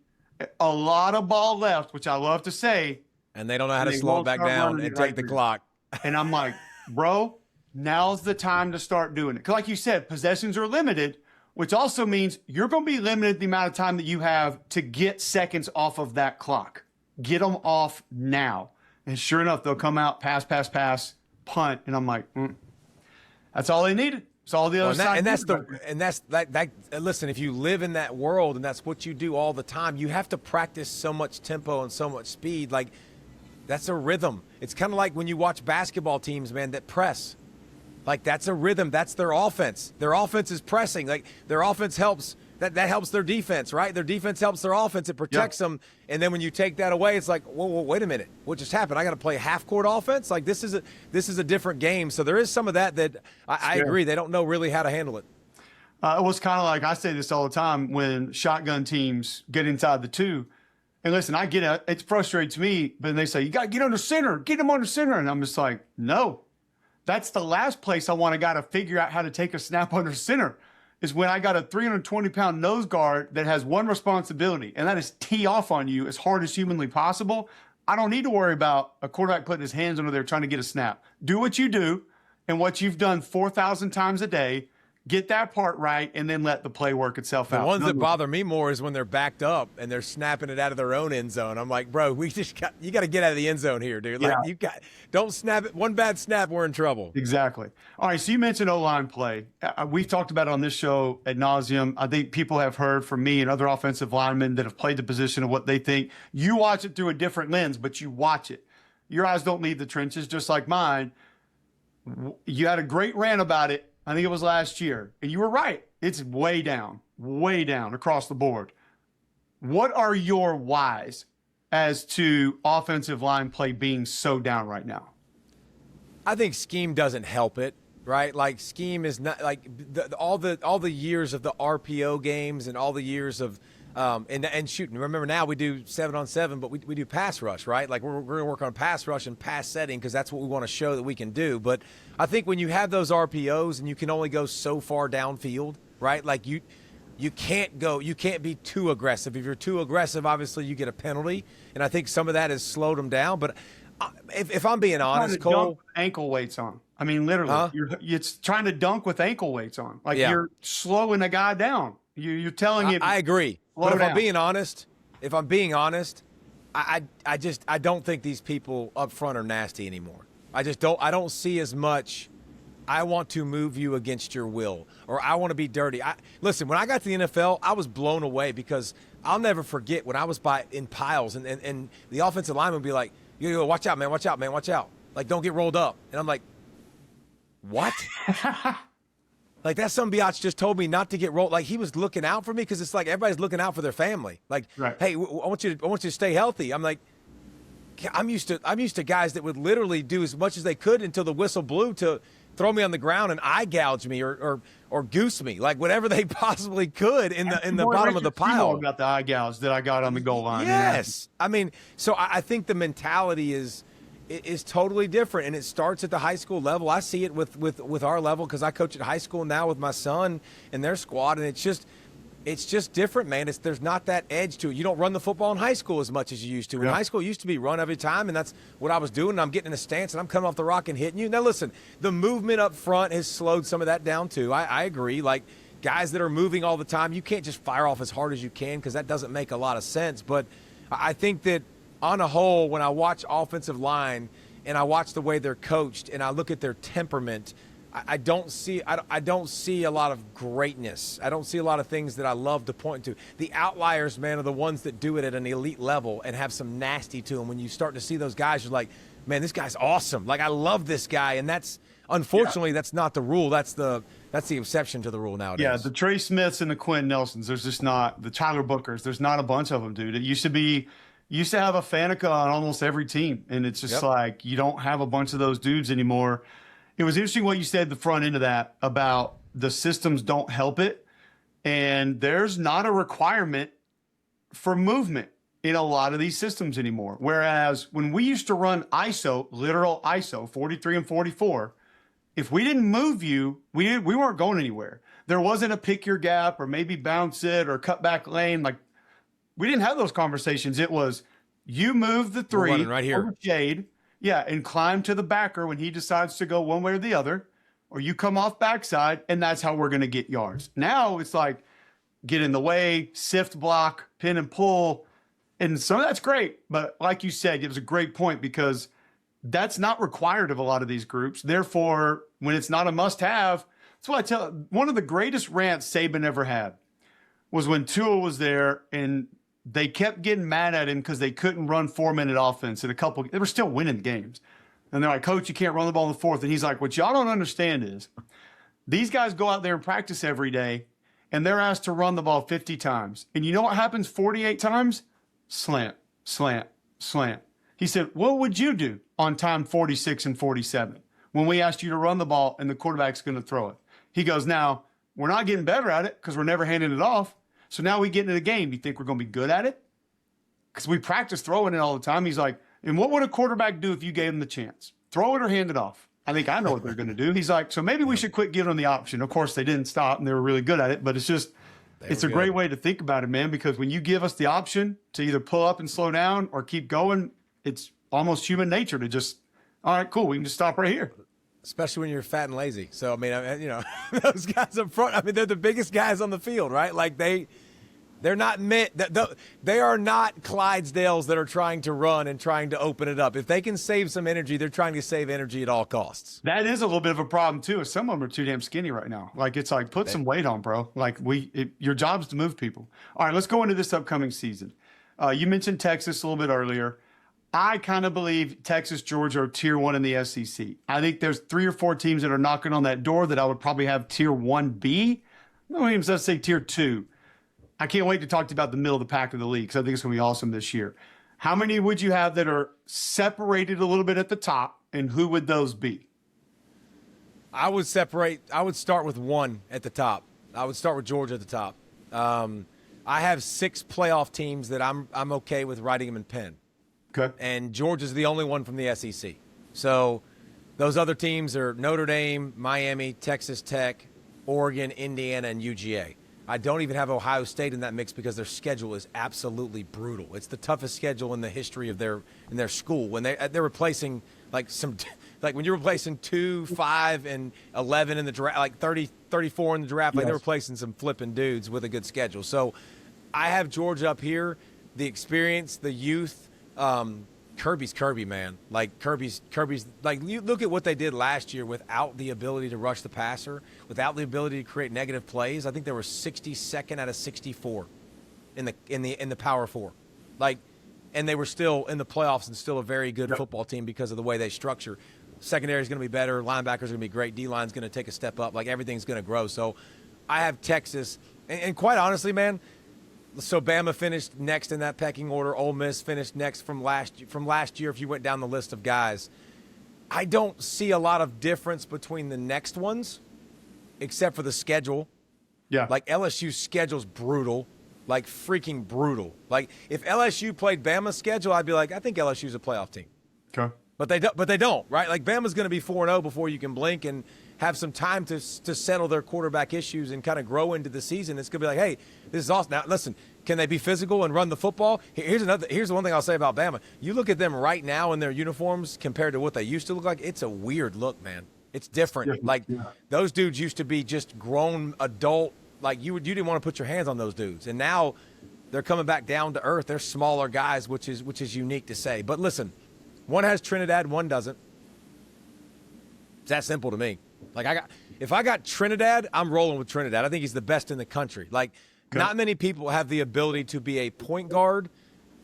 a lot of ball left, which I love to say. And they don't know how to slow it back down and take the clock. And I'm like, bro, now's the time to start doing it. Because like you said, possessions are limited, which also means you're going to be limited the amount of time that you have to get seconds off of that clock. Get them off now. And sure enough, they'll come out, pass, punt. And I'm like, that's all they needed. It's all the other side. Listen, if you live in that world and that's what you do all the time, you have to practice so much tempo and so much speed. Like, that's a rhythm. It's kind of like when you watch basketball teams, man, that press. Like, that's a rhythm. That's their offense. Their offense is pressing. Like, their offense helps. That helps their defense, right? Their defense helps their offense. It protects them. And then when you take that away, it's like, whoa, wait a minute. What just happened? I got to play half-court offense? Like, this is a different game. So there is some of that I agree. They don't know really how to handle it. It was kind of like, I say this all the time, when shotgun teams get inside the 2. And listen, I get it. It frustrates me. But they say, you got to get under center. Get him under center. And I'm just like, no. That's the last place I want a guy to figure out how to take a snap under center, is when I got a 320-pound nose guard that has one responsibility, and that is tee off on you as hard as humanly possible. I don't need to worry about a quarterback putting his hands under there trying to get a snap. Do what you do and what you've done 4,000 times a day. Get that part right, and then let the play work itself out. The ones that bother me more is when they're backed up and they're snapping it out of their own end zone. I'm like, bro, you got to get out of the end zone here, dude. Like, don't snap it. One bad snap, we're in trouble. Exactly. All right, so you mentioned O-line play. We've talked about it on this show ad nauseum. I think people have heard from me and other offensive linemen that have played the position of what they think. You watch it through a different lens, but you watch it. Your eyes don't leave the trenches, just like mine. You had a great rant about it. I think it was last year. And you were right. It's way down across the board. What are your whys as to offensive line play being so down right now? I think scheme doesn't help it, right? Like, scheme is not like all the years of the RPO games and all the years of and shooting. Remember, now we do 7-on-7, but we do pass rush, right? Like, we're going to work on pass rush and pass setting because that's what we want to show that we can do. But I think when you have those RPOs and you can only go so far downfield, right? Like, you can't be too aggressive. If you're too aggressive, obviously you get a penalty, and I think some of that has slowed them down. But if I'm being honest, Cole, dunk ankle weights on. I mean, literally, it's trying to dunk with ankle weights on. Like, you're slowing a guy down. You're telling him. I agree. But if I'm being honest, I don't think these people up front are nasty anymore. I don't see as much. I want to move you against your will, or I want to be dirty. Listen, when I got to the NFL, I was blown away because I'll never forget when I was in piles and the offensive lineman would be like, yo, watch out, man, watch out, man, watch out. Like, don't get rolled up. And I'm like, what? Like, that son Biatch just told me not to get rolled. Like, he was looking out for me because it's like everybody's looking out for their family. Like, hey, I want you to stay healthy. I'm like, I'm used to guys that would literally do as much as they could until the whistle blew to throw me on the ground and eye gouge me or goose me, like whatever they possibly could in the bottom of the pile. About the eye gouge that I got on the goal line. Yes, I mean, so I think the mentality is totally different, and it starts at the high school level. I see it with our level because I coach at high school now with my son and their squad, and it's just different, man. There's not that edge to it. You don't run the football in high school as much as you used to. In high school, it used to be run every time, and that's what I was doing. And I'm getting in a stance, and I'm coming off the rock and hitting you. Now, listen, the movement up front has slowed some of that down too. I agree. Like, guys that are moving all the time, you can't just fire off as hard as you can because that doesn't make a lot of sense. But I think that on a whole, when I watch offensive line and I watch the way they're coached and I look at their temperament, I don't see a lot of greatness. I don't see a lot of things that I love to point to. The outliers, man, are the ones that do it at an elite level and have some nasty to them. When you start to see those guys, you're like, man, this guy's awesome. Like, I love this guy, and that's unfortunately that's not the rule. That's the exception to the rule nowadays. Yeah, the Trey Smiths and the Quinn Nelsons. There's just not the Tyler Bookers. There's not a bunch of them, dude. It used to have a Faneca on almost every team, and it's just like you don't have a bunch of those dudes anymore. It was interesting what you said at the front end of that about the systems don't help it, and there's not a requirement for movement in a lot of these systems anymore. Whereas when we used to run ISO, literal ISO, 43 and 44, if we didn't move you, we weren't going anywhere. There wasn't a pick your gap or maybe bounce it or cut back lane. Like, we didn't have those conversations. It was you move the three right here over Jade, and climb to the backer when he decides to go one way or the other, or you come off backside, and that's how we're going to get yards. Now it's like get in the way, sift block, pin and pull, and some of that's great. But like you said, it was a great point because that's not required of a lot of these groups. Therefore, when it's not a must-have, that's what I tell. One of the greatest rants Saban ever had was when Tua was there and they kept getting mad at him because they couldn't run 4-minute offense and they were still winning games. And they're like, Coach, you can't run the ball in the fourth. And he's like, what y'all don't understand is these guys go out there and practice every day and they're asked to run the ball 50 times. And you know what happens 48 times? Slant, slant, slant. He said, what would you do on time 46 and 47 when we asked you to run the ball and the quarterback's going to throw it? He goes, now, we're not getting better at it because we're never handing it off. So now we get into the game. You think we're going to be good at it? Because we practice throwing it all the time. He's like, and what would a quarterback do if you gave him the chance? Throw it or hand it off? I think I know what they're going to do. He's like, so maybe we should quit giving them the option. Of course, they didn't stop, and they were really good at it. But it's just, it's a great way to think about it, man, because when you give us the option to either pull up and slow down or keep going, it's almost human nature to just, all right, cool, we can just stop right here. Especially when you're fat and lazy. So, I mean, those guys up front, I mean, they're the biggest guys on the field, right? Like, they're not meant, they are not Clydesdales that are trying to run and trying to open it up. If they can save some energy, they're trying to save energy at all costs. That is a little bit of a problem, too. Some of them are too damn skinny right now. Like, it's like, put some weight on, bro. Like, your job's to move people. All right, let's go into this upcoming season. You mentioned Texas a little bit earlier. I kind of believe Texas, Georgia are tier 1 in the SEC. I think there's 3 or 4 teams that are knocking on that door that I would probably have tier 1B. No teams, let's say tier 2. I can't wait to talk to you about the middle of the pack of the league because I think it's going to be awesome this year. How many would you have that are separated a little bit at the top, and who would those be? I would start with 1 at the top. I would start with Georgia at the top. I have 6 playoff teams that I'm okay with writing them in pen. Okay. And Georgia's the only one from the SEC. So those other teams are Notre Dame, Miami, Texas Tech, Oregon, Indiana, and UGA. I don't even have Ohio State in that mix because their schedule is absolutely brutal. It's the toughest schedule in the history of their school. When they're replacing like when you're replacing 2, 5, and 11 in the draft, like 30, 34 in the draft, like they're replacing some flipping dudes with a good schedule. So I have Georgia up here, the experience, the youth. Kirby's Kirby, man. Like Kirby's like, you look at what they did last year without the ability to rush the passer, without the ability to create negative plays. I think they were 62nd out of 64 in the Power 4. Like, and they were still in the playoffs and still a very good football team because of the way they structure. Secondary is going to be better. Linebackers are going to be great. D-line's going to take a step up. Like, everything's going to grow. So I have Texas. And quite honestly, man, so Bama finished next in that pecking order. Ole Miss finished next from last year if you went down the list of guys. I don't see a lot of difference between the next ones except for the schedule. Yeah. Like, LSU's schedule's brutal. Like, freaking brutal. Like, if LSU played Bama's schedule, I'd be like, I think LSU's a playoff team. Okay. But they don't, right? Like, Bama's going to be 4-0 before you can blink and have some time to settle their quarterback issues and kind of grow into the season. It's going to be like, hey, this is awesome. Now, listen, can they be physical and run the football? Here's the one thing I'll say about Bama. You look at them right now in their uniforms compared to what they used to look like, it's a weird look, man. It's different. Those dudes used to be just grown adult. Like, you didn't want to put your hands on those dudes. And now they're coming back down to earth. They're smaller guys, which is unique to say. But listen, one has Trinidad, one doesn't. It's that simple to me. Like if I got Trinidad, I'm rolling with Trinidad. I think he's the best in the country. Like not many people have the ability to be a point guard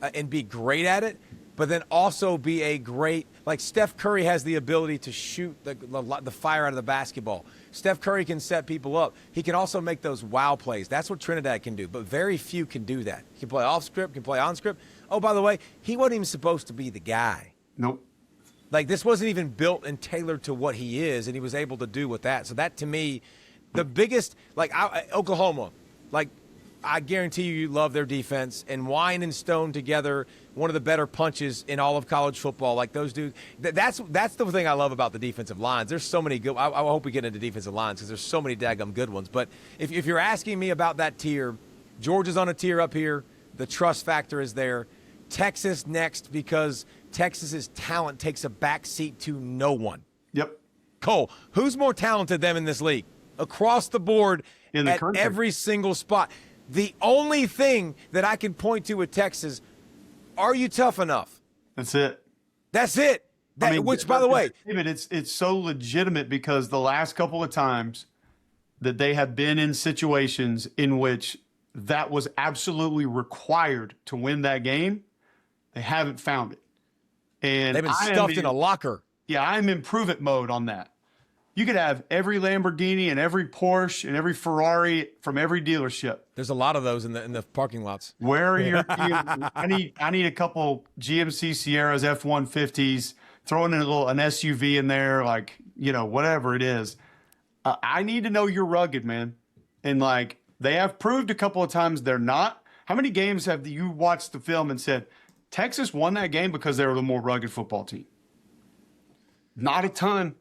and be great at it, but then also be a great, like Steph Curry has the ability to shoot the fire out of the basketball. Steph Curry can set people up. He can also make those wow plays. That's what Trinidad can do, but very few can do that. He can play off script, can play on script. Oh, by the way, he wasn't even supposed to be the guy. Nope. Like this wasn't even built and tailored to what he is, and he was able to do with that. So that to me, the biggest, like Oklahoma, like I guarantee you love their defense, and Wine and Stone together, one of the better punches in all of college football. Like those dudes, that's the thing I love about the defensive lines. There's so many good. I hope we get into defensive lines because there's so many daggum good ones. But if you're asking me about that tier, Georgia's on a tier up here. The trust factor is there. Texas next because Texas's talent takes a back seat to no one. Yep. Cole, who's more talented than them in this league? Across the board, in the at country. Every single spot. The only thing that I can point to with Texas, are you tough enough? That's it. That's it. Which, by the way, David, it's so legitimate because the last couple of times that they have been in situations in which that was absolutely required to win that game, they haven't found it. And they've been stuffed in a locker. Yeah, I'm in prove-it mode on that. You could have every Lamborghini and every Porsche and every Ferrari from every dealership. There's a lot of those in the parking lots. Where are your? I need a couple GMC Sierras F-150s. Throw in an SUV in there, like whatever it is. I need to know you're rugged, man. And like they have proved a couple of times they're not. How many games have you watched the film and said Texas won that game because they were the more rugged football team? Not a ton.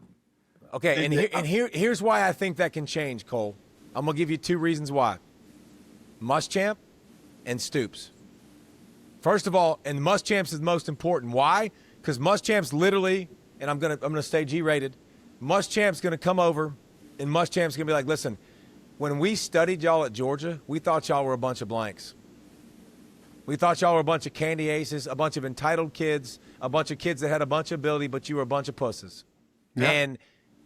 Okay, and here's why I think that can change, Cole. I'm going to give you two reasons why. Muschamp and Stoops. First of all, and Muschamp's is most important. Why? Because Muschamp's literally, and I'm gonna stay G-rated, Muschamp's going to come over, and Muschamp's going to be like, listen, when we studied y'all at Georgia, we thought y'all were a bunch of blanks. We thought y'all were a bunch of candy aces, a bunch of entitled kids, a bunch of kids that had a bunch of ability, but you were a bunch of pusses. Yep. And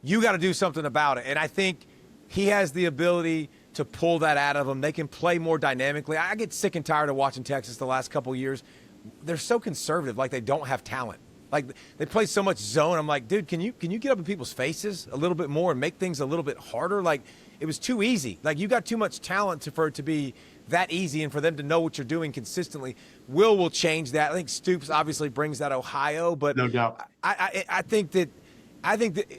you got to do something about it. And I think he has the ability to pull that out of them. They can play more dynamically. I get sick and tired of watching Texas the last couple of years. They're so conservative, like they don't have talent. Like they play so much zone. I'm like, dude, can you get up in people's faces a little bit more and make things a little bit harder? Like it was too easy. Like you got too much talent for it to be that easy and for them to know what you're doing consistently. Will change that. I think Stoops obviously brings that Ohio, but no doubt. I think that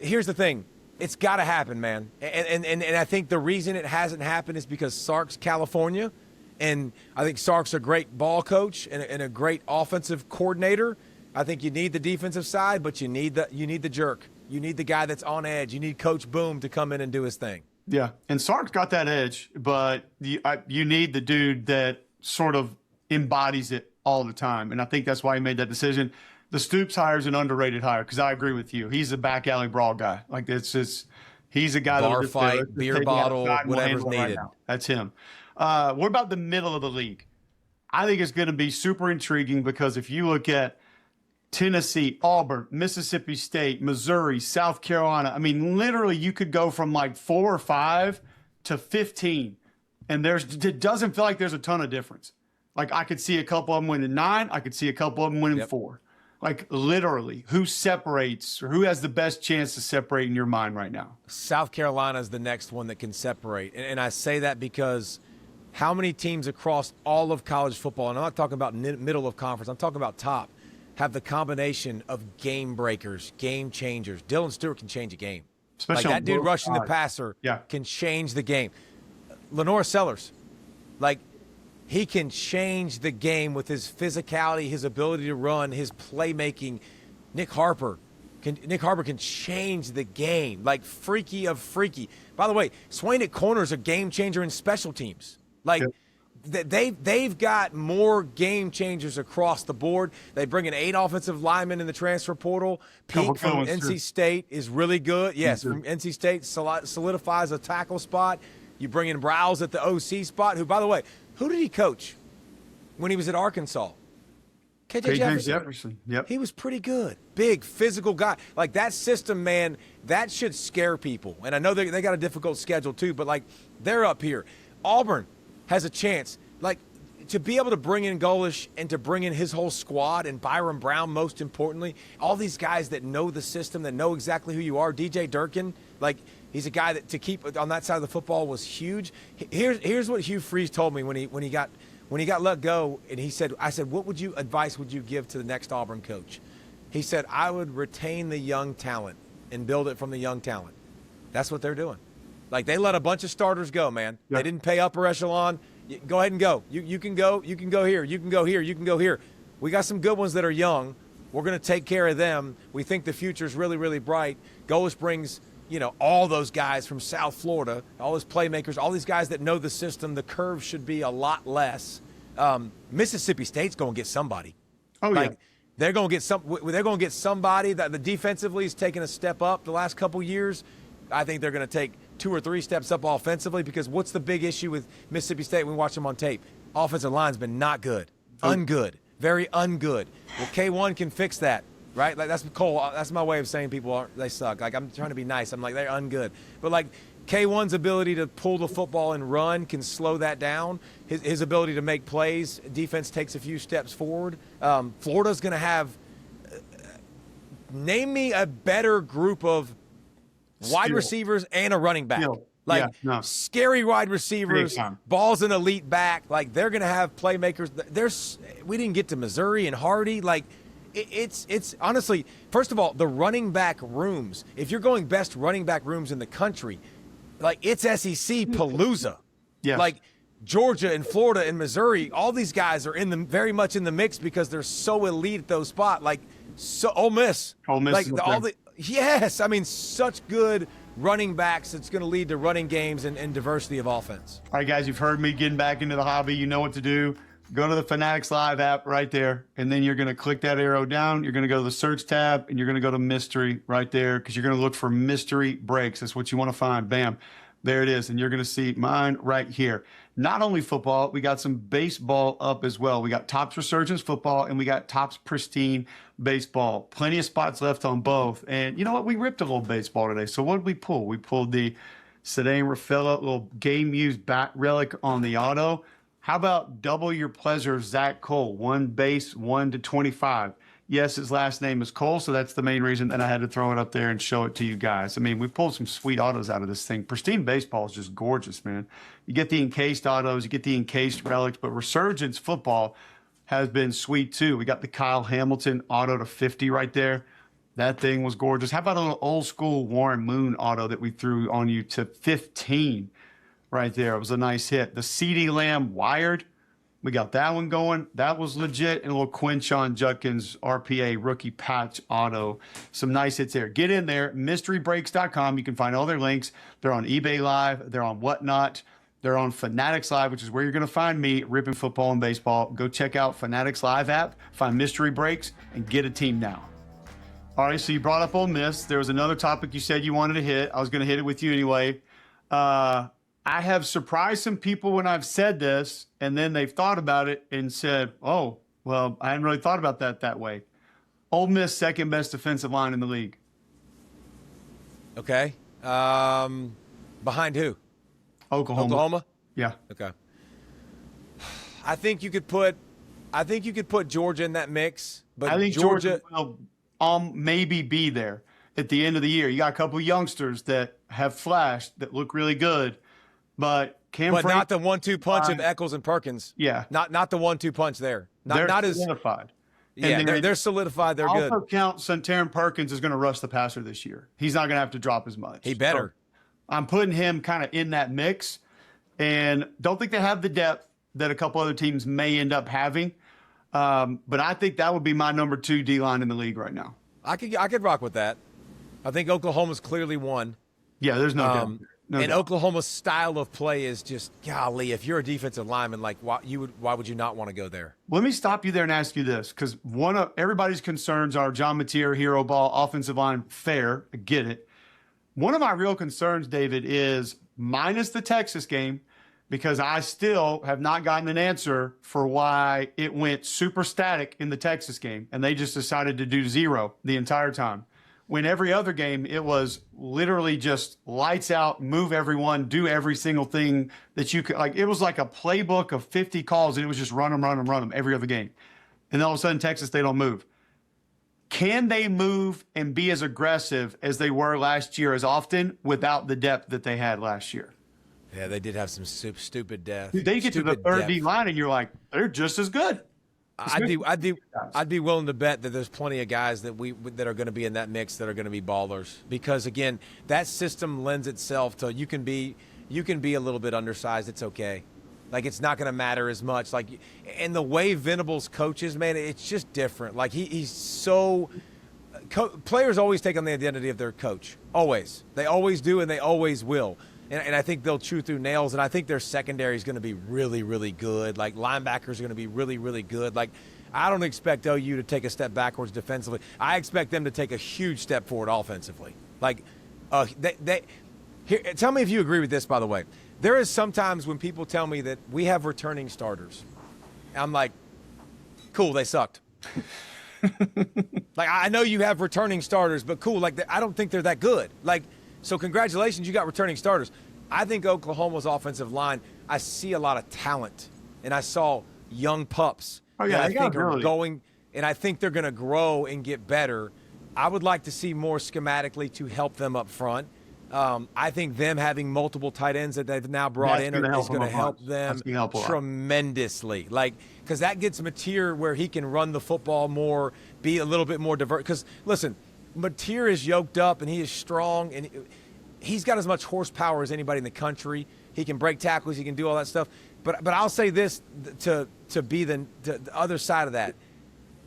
here's the thing. It's got to happen, man. And I think the reason it hasn't happened is because Sark's California, and I think Sark's a great ball coach and a great offensive coordinator. I think you need the defensive side, but you need the jerk. You need the guy that's on edge. You need Coach Boom to come in and do his thing. Yeah, and Sark's got that edge, but you need the dude that sort of embodies it all the time, and I think that's why he made that decision. The Stoops hire is an underrated hire because I agree with you. He's a back alley brawl guy. Like it's just he's a guy bar that fight, beer bottle, whatever's needed. Right, that's him. What about the middle of the league? I think it's going to be super intriguing because if you look at Tennessee, Auburn, Mississippi State, Missouri, South Carolina, I mean, literally you could go from like 4 or 5 to 15, and it doesn't feel like there's a ton of difference. Like I could see a couple of them winning 9. I could see a couple of them winning 4. Like literally, who separates or who has the best chance to separate in your mind right now? South Carolina is the next one that can separate. And I say that because how many teams across all of college football, and I'm not talking about middle of conference, I'm talking about top, have the combination of game breakers, game changers. Dylan Stewart can change a game. Especially like that dude rushing the passer can change the game. Lenore Sellers, like, he can change the game with his physicality, his ability to run, his playmaking. Nick Harper can change the game, like freaky of freaky. By the way, Swain at corner is a game changer in special teams. Like they've got more game changers across the board. They bring in 8 offensive linemen in the transfer portal. Pete from NC State is really good. Yes, from NC State solidifies a tackle spot. You bring in Browse at the OC spot, who, by the way, who did he coach when he was at Arkansas? KJ Jefferson. Yep. He was pretty good. Big, physical guy. Like, that system, man, that should scare people. And I know they got a difficult schedule, too, but, like, they're up here. Auburn has a chance. Like, to be able to bring in Golish and to bring in his whole squad and Byron Brown, most importantly, all these guys that know the system, that know exactly who you are. DJ Durkin, like, he's a guy that to keep on that side of the football was huge. Here's what Hugh Freeze told me when he got let go, and I said, what advice would you give to the next Auburn coach? He said, I would retain the young talent and build it from the young talent. That's what they're doing. Like, they let a bunch of starters go, man. Yep. They didn't pay upper echelon. Go ahead and go. You can go. You can go here. You can go here. You can go here. We got some good ones that are young. We're going to take care of them. We think the future is really, really bright. Golish brings, all those guys from South Florida, all those playmakers, all these guys that know the system. The curve should be a lot less. Mississippi State's going to get somebody. Oh, yeah. They're going to get somebody that the defensively has taken a step up the last couple years. I think they're going to take 2 or 3 steps up offensively, because what's the big issue with Mississippi State when we watch them on tape? Offensive line's been not good. Ungood. Very ungood. Well, K1 can fix that, right? Like, that's Cole. That's my way of saying they suck. Like, I'm trying to be nice. I'm like, they're ungood. But, like, K1's ability to pull the football and run can slow that down. His ability to make plays, defense takes a few steps forward. Florida's going to have name me a better group of wide receivers and a running back. Scary wide receivers, balls an elite back. Like, they're going to have playmakers. We didn't get to Missouri and Hardy. Like, it's honestly, first of all, the running back rooms. If you're going best running back rooms in the country, like, it's SEC Palooza. Yes. Like, Georgia and Florida and Missouri, all these guys are very much in the mix because they're so elite at those spots. Like, so Ole Miss. Like, yes, I mean, such good running backs. It's going to lead to running games and diversity of offense. All right, guys, you've heard me getting back into the hobby. You know what to do. Go to the Fanatics Live app right there, and then you're going to click that arrow down. You're going to go to the search tab, and you're going to go to mystery right there, because you're going to look for mystery breaks. That's what you want to find. Bam. There it is, and you're going to see mine right here. Not only football, we got some baseball up as well. We got Topps Resurgence football, and we got Topps Pristine baseball. Plenty of spots left on both. And you know what? We ripped a little baseball today. So what did we pull? We pulled the Cedane Rafaela little game-used bat relic on the auto. How about double your pleasure, Zach Cole, 1 base, 1/25. Yes, his last name is Cole, so that's the main reason that I had to throw it up there and show it to you guys. I mean, we pulled some sweet autos out of this thing. Pristine baseball is just gorgeous, man. You get the encased autos, you get the encased relics, but Resurgence football has been sweet too. We got the Kyle Hamilton auto to 50 right there. That thing was gorgeous. How about a little old school Warren Moon auto that we threw on you to 15 right there? It was a nice hit. The CeeDee Lamb wired. We got that one going. That was legit. And a little Quinshon Judkins RPA rookie patch auto. Some nice hits there. Get in there. MysteryBreaks.com. You can find all their links. They're on eBay Live. They're on Whatnot. They're on Fanatics Live, which is where you're going to find me ripping football and baseball. Go check out Fanatics Live app, find Mystery Breaks, and get a team now. All right, so you brought up Ole Miss. There was another topic you said you wanted to hit. I was going to hit it with you anyway. I have surprised some people when I've said this, and then they've thought about it and said, oh, well, I hadn't really thought about that way. Ole Miss, second best defensive line in the league. Okay. Behind who? Oklahoma. Yeah. Okay. I think you could put Georgia in that mix, but I think Georgia will maybe be there at the end of the year. You got a couple youngsters that have flashed that look really good. But not the 1-2 punch of Eccles and Perkins. Yeah. Not the 1-2 punch there. They're solidified. Yeah, they're solidified. They're good. Also count Santarin Perkins is going to rush the passer this year. He's not going to have to drop as much. He better. So I'm putting him kind of in that mix, and don't think they have the depth that a couple other teams may end up having. But I think that would be my number 2 D-line in the league right now. I could rock with that. I think Oklahoma's clearly one. Yeah, there's no doubt. And Oklahoma's style of play is just, golly, if you're a defensive lineman, like, why would you not want to go there? Let me stop you there and ask you this, because one of everybody's concerns are John Mateer, hero ball, offensive line, fair. I get it. One of my real concerns, David, is minus the Texas game, because I still have not gotten an answer for why it went super static in the Texas game and they just decided to do 0 the entire time. When every other game, it was literally just lights out, move everyone, do every single thing that you could. Like, it was like a playbook of 50 calls, and it was just run them every other game. And then all of a sudden, Texas, they don't move. Can they move and be as aggressive as they were last year as often without the depth that they had last year? Yeah, they did have some stupid depth. Dude, they get to the third D line, and you're like, they're just as good. I'd be willing to bet that there's plenty of guys that are going to be in that mix that are going to be ballers, because again, that system lends itself to you can be a little bit undersized. It's okay. Like, it's not going to matter as much. Like, and the way Venables coaches, man, it's just different. Like, he's so players always take on the identity of their coach. Always. They always do, and they always will. And I think they'll chew through nails, and I think their secondary is going to be really, really good. Like, linebackers are going to be really, really good. Like, I don't expect OU to take a step backwards defensively. I expect them to take a huge step forward offensively. Like, here, tell me if you agree with this, by the way. There is sometimes when people tell me that we have returning starters. I'm like, cool, they sucked. Like, I know you have returning starters, but cool. Like, I don't think they're that good. Like, so congratulations, you got returning starters. I think Oklahoma's offensive line, I see a lot of talent, and I saw young pups that I think are going, and I think they're going to grow and get better. I would like to see more schematically to help them up front. I think them having multiple tight ends that they've now brought in is going to help them tremendously. Like, because that gets Mateer where he can run the football more, be a little bit more diverse. Because, listen, Mateer is yoked up and he is strong and he's got as much horsepower as anybody in the country. He can break tackles, he can do all that stuff. But I'll say this to be the other side of that.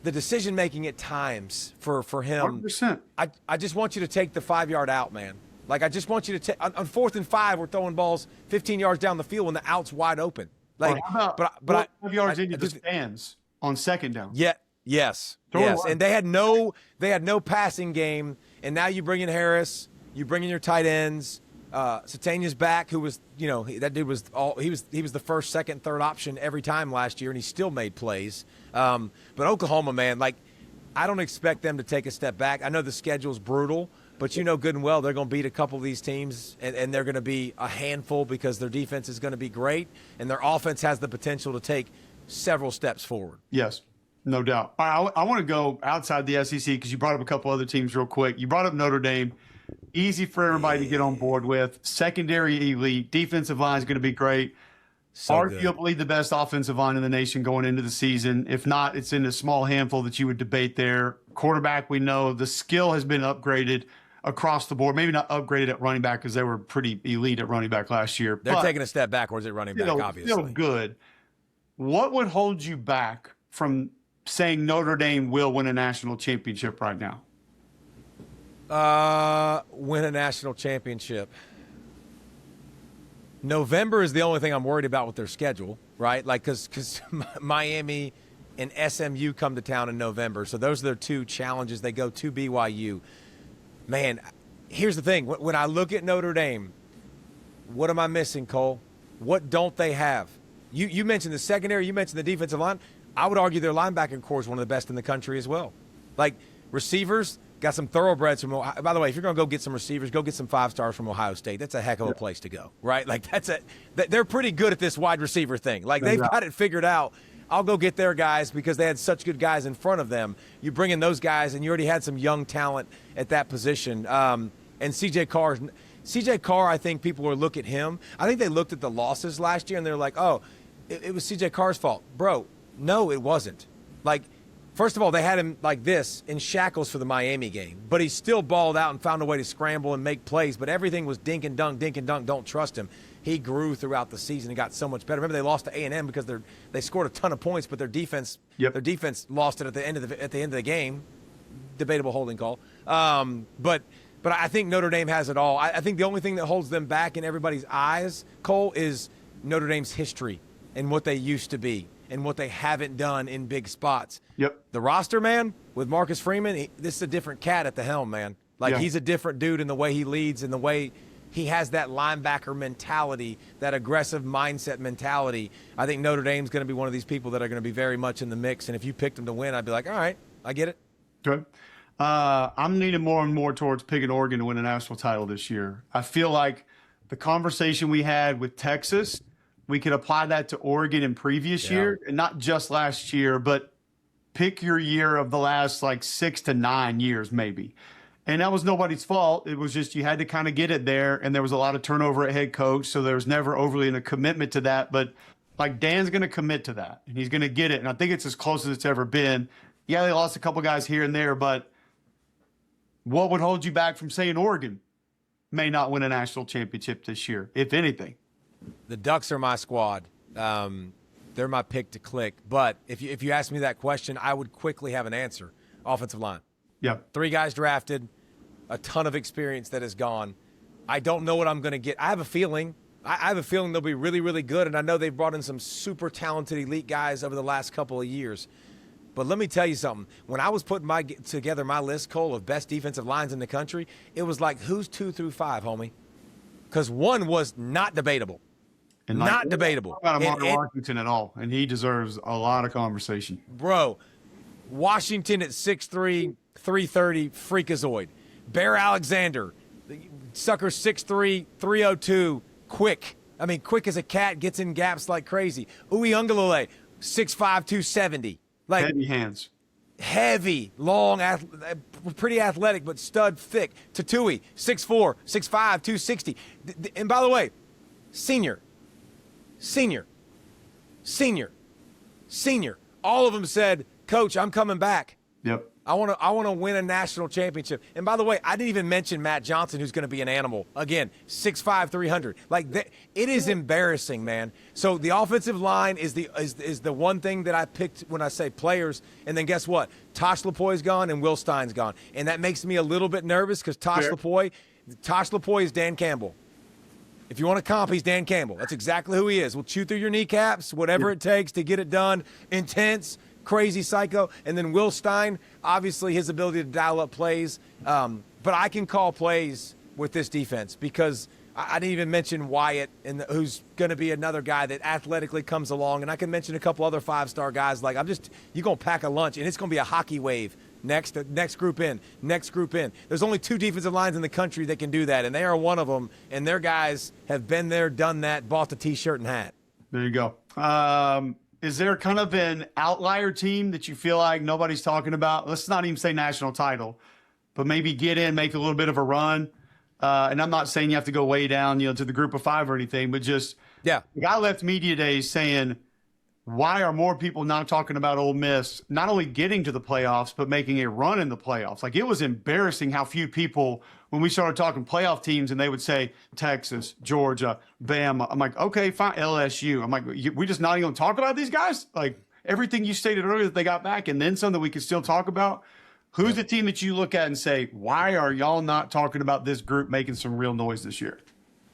The decision making at times for him, 100%. I just want you to take the 5-yard out, man. Like, I just want you to take on 4th and 5, we're throwing balls 15 yards down the field when the out's wide open. Like, but 5 yards into the stands on 2nd down. Yeah, yes. And they had no passing game. And now you bring in Harris, you bring in your tight ends. Satania's back, who was, that dude was he was the first, second, third option every time last year, and he still made plays. But Oklahoma, man, like, I don't expect them to take a step back. I know the schedule's brutal, but you know good and well they're going to beat a couple of these teams, and they're going to be a handful because their defense is going to be great, and their offense has the potential to take several steps forward. Yes, no doubt. All right, I want to go outside the SEC because you brought up a couple other teams real quick. You brought up Notre Dame. Easy for everybody to get on board with. Secondary elite. Defensive line is going to be great. So arguably good. The best offensive line in the nation going into the season. If not, it's in a small handful that you would debate there. Quarterback, we know the skill has been upgraded across the board. Maybe not upgraded at running back because they were pretty elite at running back last year. They're taking a step backwards at running back, obviously. Still good. What would hold you back from saying Notre Dame will win a national championship right now? Win a national championship. November is the only thing I'm worried about with their schedule, right? Like, because Miami and SMU come to town in November. So those are their two challenges. They go to BYU. Man, here's the thing. When I look at Notre Dame, what am I missing, Cole? What don't they have? You mentioned the secondary. You mentioned the defensive line. I would argue their linebacking core is one of the best in the country as well. Like, receivers, got some thoroughbreds from Ohio. By the way, if you're going to go get some receivers, go get some 5-stars from Ohio State. That's a heck of a place to go, right? Like, they're pretty good at this wide receiver thing. Like, they've got it figured out. I'll go get their guys because they had such good guys in front of them. You bring in those guys, and you already had some young talent at that position. And C.J. Carr, I think people will look at him. I think they looked at the losses last year, and they're like, oh, it was C.J. Carr's fault. Bro, no, it wasn't. Like, first of all, they had him like this in shackles for the Miami game, but he still balled out and found a way to scramble and make plays, but everything was dink and dunk, don't trust him. He grew throughout the season and got so much better. Remember, they lost to A&M because they scored a ton of points, but their defense lost it at the end of the game. Debatable holding call. But I think Notre Dame has it all. I think the only thing that holds them back in everybody's eyes, Cole, is Notre Dame's history and what they used to be and what they haven't done in big spots. Yep. The roster, man, with Marcus Freeman, this is a different cat at the helm, man. Like, he's a different dude in the way he leads and the way he has that linebacker mentality, that aggressive mindset mentality. I think Notre Dame's going to be one of these people that are going to be very much in the mix. And if you picked them to win, I'd be like, all right, I get it. Good. I'm leaning more and more towards picking Oregon to win a national title this year. I feel like the conversation we had with Texas, we could apply that to Oregon in previous year, and not just last year, but pick your year of the last like 6 to 9 years maybe. And that was nobody's fault. It was just you had to kind of get it there, and there was a lot of turnover at head coach, so there was never overly a commitment to that. But like Dan's going to commit to that, and he's going to get it. And I think it's as close as it's ever been. Yeah, they lost a couple guys here and there, but what would hold you back from saying Oregon may not win a national championship this year, if anything? The Ducks are my squad. They're my pick to click. But if you ask me that question, I would quickly have an answer. Offensive line. Yeah. 3 guys drafted, a ton of experience that is gone. I don't know what I'm going to get. I have a feeling. I have a feeling they'll be really, really good, and I know they've brought in some super talented elite guys over the last couple of years. But let me tell you something. When I was putting together my list, Cole, of best defensive lines in the country, it was like, who's 2 through 5, homie? Because 1 was not debatable. And not debatable. Not about Washington at all, and he deserves a lot of conversation. Bro, Washington at 6'3", 330, freakazoid. Bear Alexander, sucker 6'3", 302, quick. I mean, quick as a cat, gets in gaps like crazy. Uiagalelei, 6'5", 270. Like, heavy hands. Heavy, long, pretty athletic, but stud thick. Tatui, 6'4", 6'5", 260. And by the way, senior. All of them said, Coach, I'm coming back. Yep. I want to win a national championship. And by the way, I didn't even mention Matt Johnson, who's going to be an animal. Again, 6'5", 300. It is embarrassing, man. So the offensive line is the one thing that I picked when I say players. And then guess what? Tosh Lupoi gone and Will Stein's gone. And that makes me a little bit nervous because Tosh Lupoi is Dan Campbell. If you want to comp, he's Dan Campbell. That's exactly who he is. We'll chew through your kneecaps, whatever it takes to get it done. Intense, crazy psycho. And then Will Stein, obviously his ability to dial up plays. But I can call plays with this defense because I didn't even mention Wyatt, who's going to be another guy that athletically comes along. And I can mention a couple other 5-star guys. Like, you're going to pack a lunch, and it's going to be a hockey wave. Next group in. There's only 2 defensive lines in the country that can do that, and they are one of them. And their guys have been there, done that, bought the T-shirt and hat. There you go. Is there kind of an outlier team that you feel like nobody's talking about? Let's not even say national title, but maybe get in, make a little bit of a run. And I'm not saying you have to go way down, to the group of 5 or anything, but just the guy left media days saying, why are more people not talking about Ole Miss not only getting to the playoffs, but making a run in the playoffs? Like, it was embarrassing how few people, when we started talking playoff teams, and they would say Texas, Georgia, Bama. I'm like, okay, fine, LSU. I'm like, we just not even going to talk about these guys? Like, everything you stated earlier that they got back, and then some that we could still talk about. Who's the team that you look at and say, why are y'all not talking about this group making some real noise this year?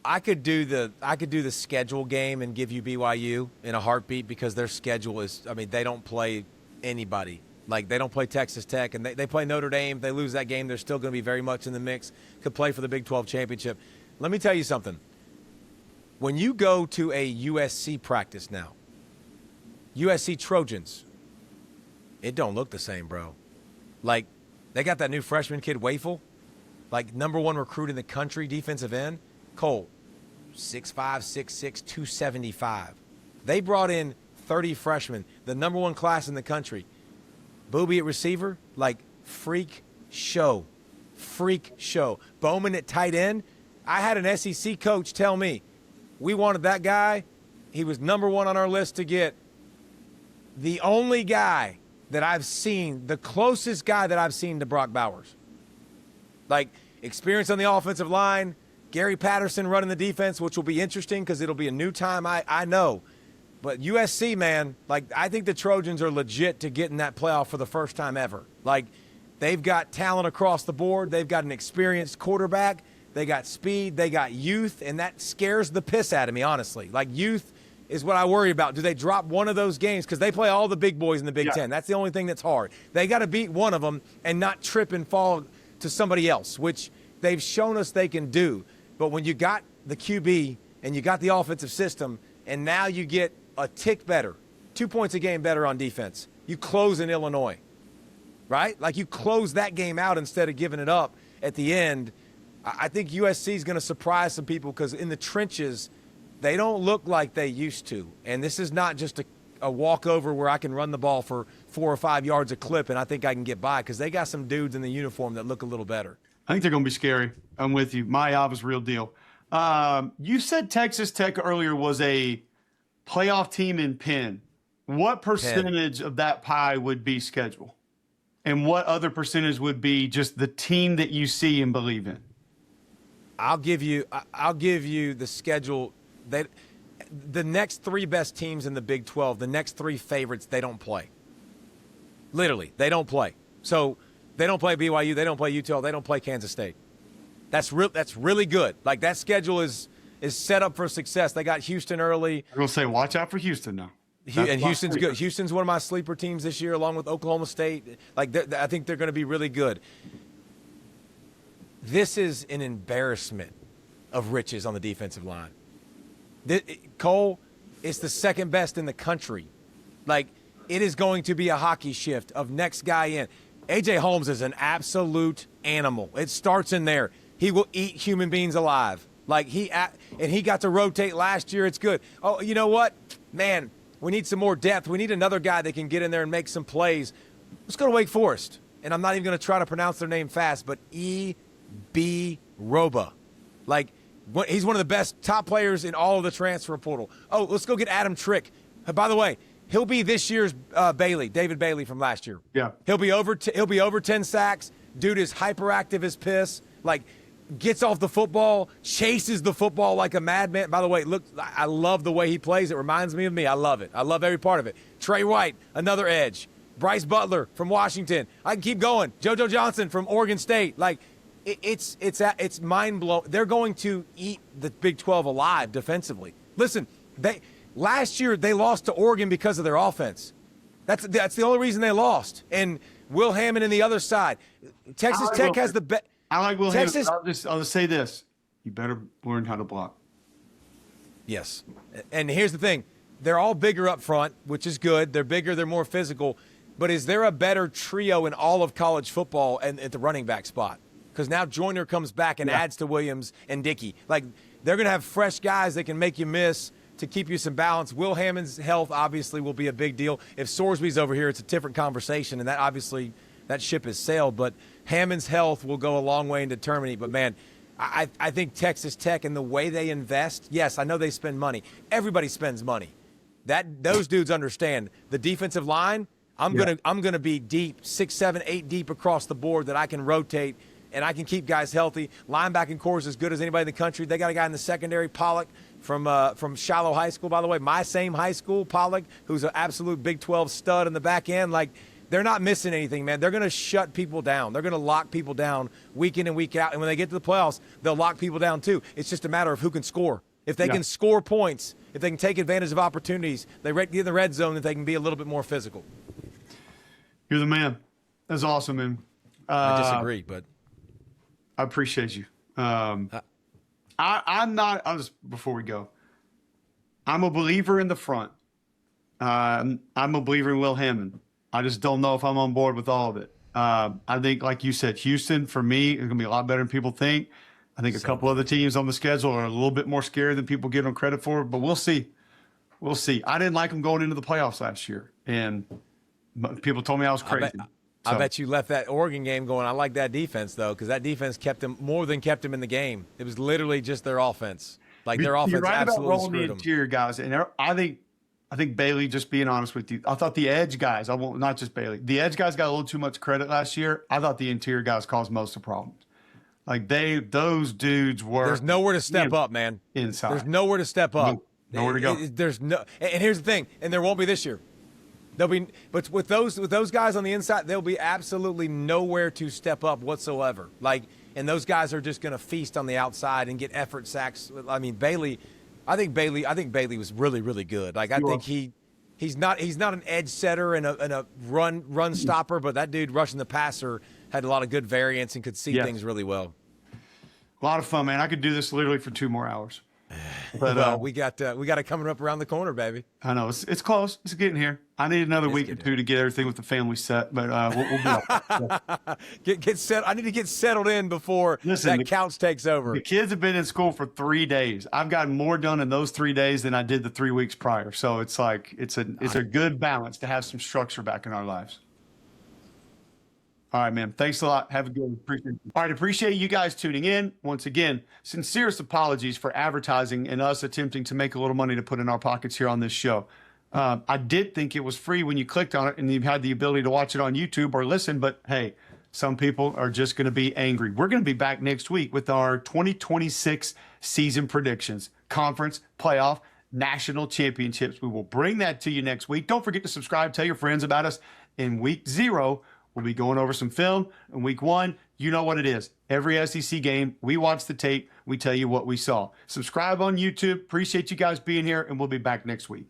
I could do the schedule game and give you BYU in a heartbeat because their schedule is, they don't play anybody. Like, they don't play Texas Tech, and they play Notre Dame. If they lose that game, they're still going to be very much in the mix, could play for the Big 12 championship. Let me tell you something. When you go to a USC practice now, USC Trojans, it don't look the same, bro. Like, they got that new freshman kid, Wafel, like #1 recruit in the country, defensive end. Cole, 6'5", 6'6", 275. They brought in 30 freshmen, the #1 class in the country. Booby at receiver, like freak show. Bowman at tight end. I had an SEC coach tell me, we wanted that guy. He was #1 on our list to get. The only guy that I've seen, the closest guy that I've seen to Brock Bowers. Like, experience on the offensive line, Gary Patterson running the defense, which will be interesting because it'll be a new time, I know. But USC, man, like, I think the Trojans are legit to get in that playoff for the first time ever. Like, they've got talent across the board. They've got an experienced quarterback. They got speed. They got youth, and that scares the piss out of me, honestly. Like, youth is what I worry about. Do they drop one of those games? Because they play all the big boys in the Big Ten. That's the only thing that's hard. They got to beat one of them and not trip and fall to somebody else, which they've shown us they can do. But when you got the QB and you got the offensive system, and now you get a tick better, 2 points a game better on defense, you close in Illinois, right? Like you close that game out instead of giving it up at the end. I think USC is going to surprise some people because in the trenches, they don't look like they used to. And this is not just a walkover where I can run the ball for 4 or 5 yards a clip and I think I can get by, because they got some dudes in the uniform that look a little better. I think they're going to be scary. I'm with you. My was real deal. You said Texas Tech earlier was a playoff team in Penn. What percentage of that pie would be schedule? And what other percentage would be just the team that you see and believe in? I'll give you the schedule. The next 3 best teams in the Big 12, the next 3 favorites, they don't play. Literally, they don't play. So they don't play BYU, they don't play Utah, they don't play Kansas State. That's really good. Like, that schedule is set up for success. They got Houston early. I'm going to say, watch out for Houston now. And Houston's good. Houston's one of my sleeper teams this year, along with Oklahoma State. Like, I think they're going to be really good. This is an embarrassment of riches on the defensive line. Cole, it's the second best in the country. Like, it is going to be a hockey shift of next guy in. A.J. Holmes is an absolute animal. It starts in there. He will eat human beings alive. Like, he got to rotate last year. It's good. Oh, you know what? Man, we need some more depth. We need another guy that can get in there and make some plays. Let's go to Wake Forest. And I'm not even going to try to pronounce their name fast, but E.B. Roba. Like, he's one of the best top players in all of the transfer portal. Oh, let's go get Adam Trick. By the way, he'll be this year's David Bailey from last year. Yeah. He'll be over 10 sacks. Dude is hyperactive as piss. Like, gets off the football, chases the football like a madman. By the way, look, I love the way he plays. It reminds me of me. I love it. I love every part of it. Trey White, another edge. Bryce Butler from Washington. I can keep going. JoJo Johnson from Oregon State. Like, it's mind-blowing. They're going to eat the Big 12 alive defensively. Listen, last year they lost to Oregon because of their offense. That's the only reason they lost. And Will Hammond on the other side. Texas Tech has the best. I like Will Hammond. I'll just say this. You better learn how to block. Yes. And here's the thing. They're all bigger up front, which is good. They're bigger. They're more physical. But is there a better trio in all of college football at the running back spot? Because now Joyner comes back and adds to Williams and Dickey. Like, they're going to have fresh guys that can make you miss to keep you some balance. Will Hammond's health obviously will be a big deal. If Sorsby's over here, it's a different conversation, and that ship has sailed. But Hammond's health will go a long way in determining it. But, man, I think Texas Tech and the way they invest, yes, I know they spend money. Everybody spends money. Those dudes understand. The defensive line, I'm gonna be deep, 6, 7, 8 deep across the board that I can rotate and I can keep guys healthy. Linebacking core is as good as anybody in the country. They got a guy in the secondary, Pollack, from Shiloh High School, by the way. My same high school, Pollack, who's an absolute Big 12 stud in the back end. Like, they're not missing anything, man. They're going to shut people down. They're going to lock people down week in and week out. And when they get to the playoffs, they'll lock people down too. It's just a matter of who can score. If they can score points, if they can take advantage of opportunities, they get in the red zone, that they can be a little bit more physical. You're the man. That's awesome, man. I disagree, but I appreciate you. I'm not. Before we go, I'm a believer in the front. I'm a believer in Will Hammond. I just don't know if I'm on board with all of it. I think, like you said, Houston, for me, is going to be a lot better than people think. I think a couple other teams on the schedule are a little bit more scary than people give them credit for, but we'll see. We'll see. I didn't like them going into the playoffs last year, and people told me I was crazy. I bet you left that Oregon game going, I like that defense, though, because that defense kept him in the game. It was literally just their offense. Like, their offense absolutely screwed them. The interior guys, and I think Bailey, just being honest with you, I thought the edge guys, not just Bailey, the edge guys got a little too much credit last year. I thought the interior guys caused most of the problems. Like, those dudes were. There's nowhere to step up, man. Inside. There's nowhere to step up. Nowhere to go. And here's the thing, and there won't be this year. But with those guys on the inside, there'll be absolutely nowhere to step up whatsoever. Like, and those guys are just going to feast on the outside and get effort sacks. I mean, I think Bailey was really, really good. Like, I think he's not an edge setter and a run stopper, but that dude rushing the passer had a lot of good variance and could see things really well. A lot of fun, man. I could do this literally for 2 more hours. But we got it coming up around the corner, baby. I know it's close. It's getting here. I need another week or two to get everything with the family set, but we'll be up. Get set. I need to get settled in before that couch takes over. The kids have been in school for 3 days. I've gotten more done in those 3 days than I did the 3 weeks prior. So it's like it's a good balance to have some structure back in our lives. All right, man. Thanks a lot. Have a good one. Appreciate it. All right. Appreciate you guys tuning in. Once again, sincerest apologies for advertising and us attempting to make a little money to put in our pockets here on this show. I did think it was free when you clicked on it and you had the ability to watch it on YouTube or listen, but hey, some people are just going to be angry. We're going to be back next week with our 2026 season predictions, conference, playoff, national championships. We will bring that to you next week. Don't forget to subscribe. Tell your friends about us. In week 0, we'll be going over some film. In week 1, you know what it is. Every SEC game, we watch the tape. We tell you what we saw. Subscribe on YouTube. Appreciate you guys being here, and we'll be back next week.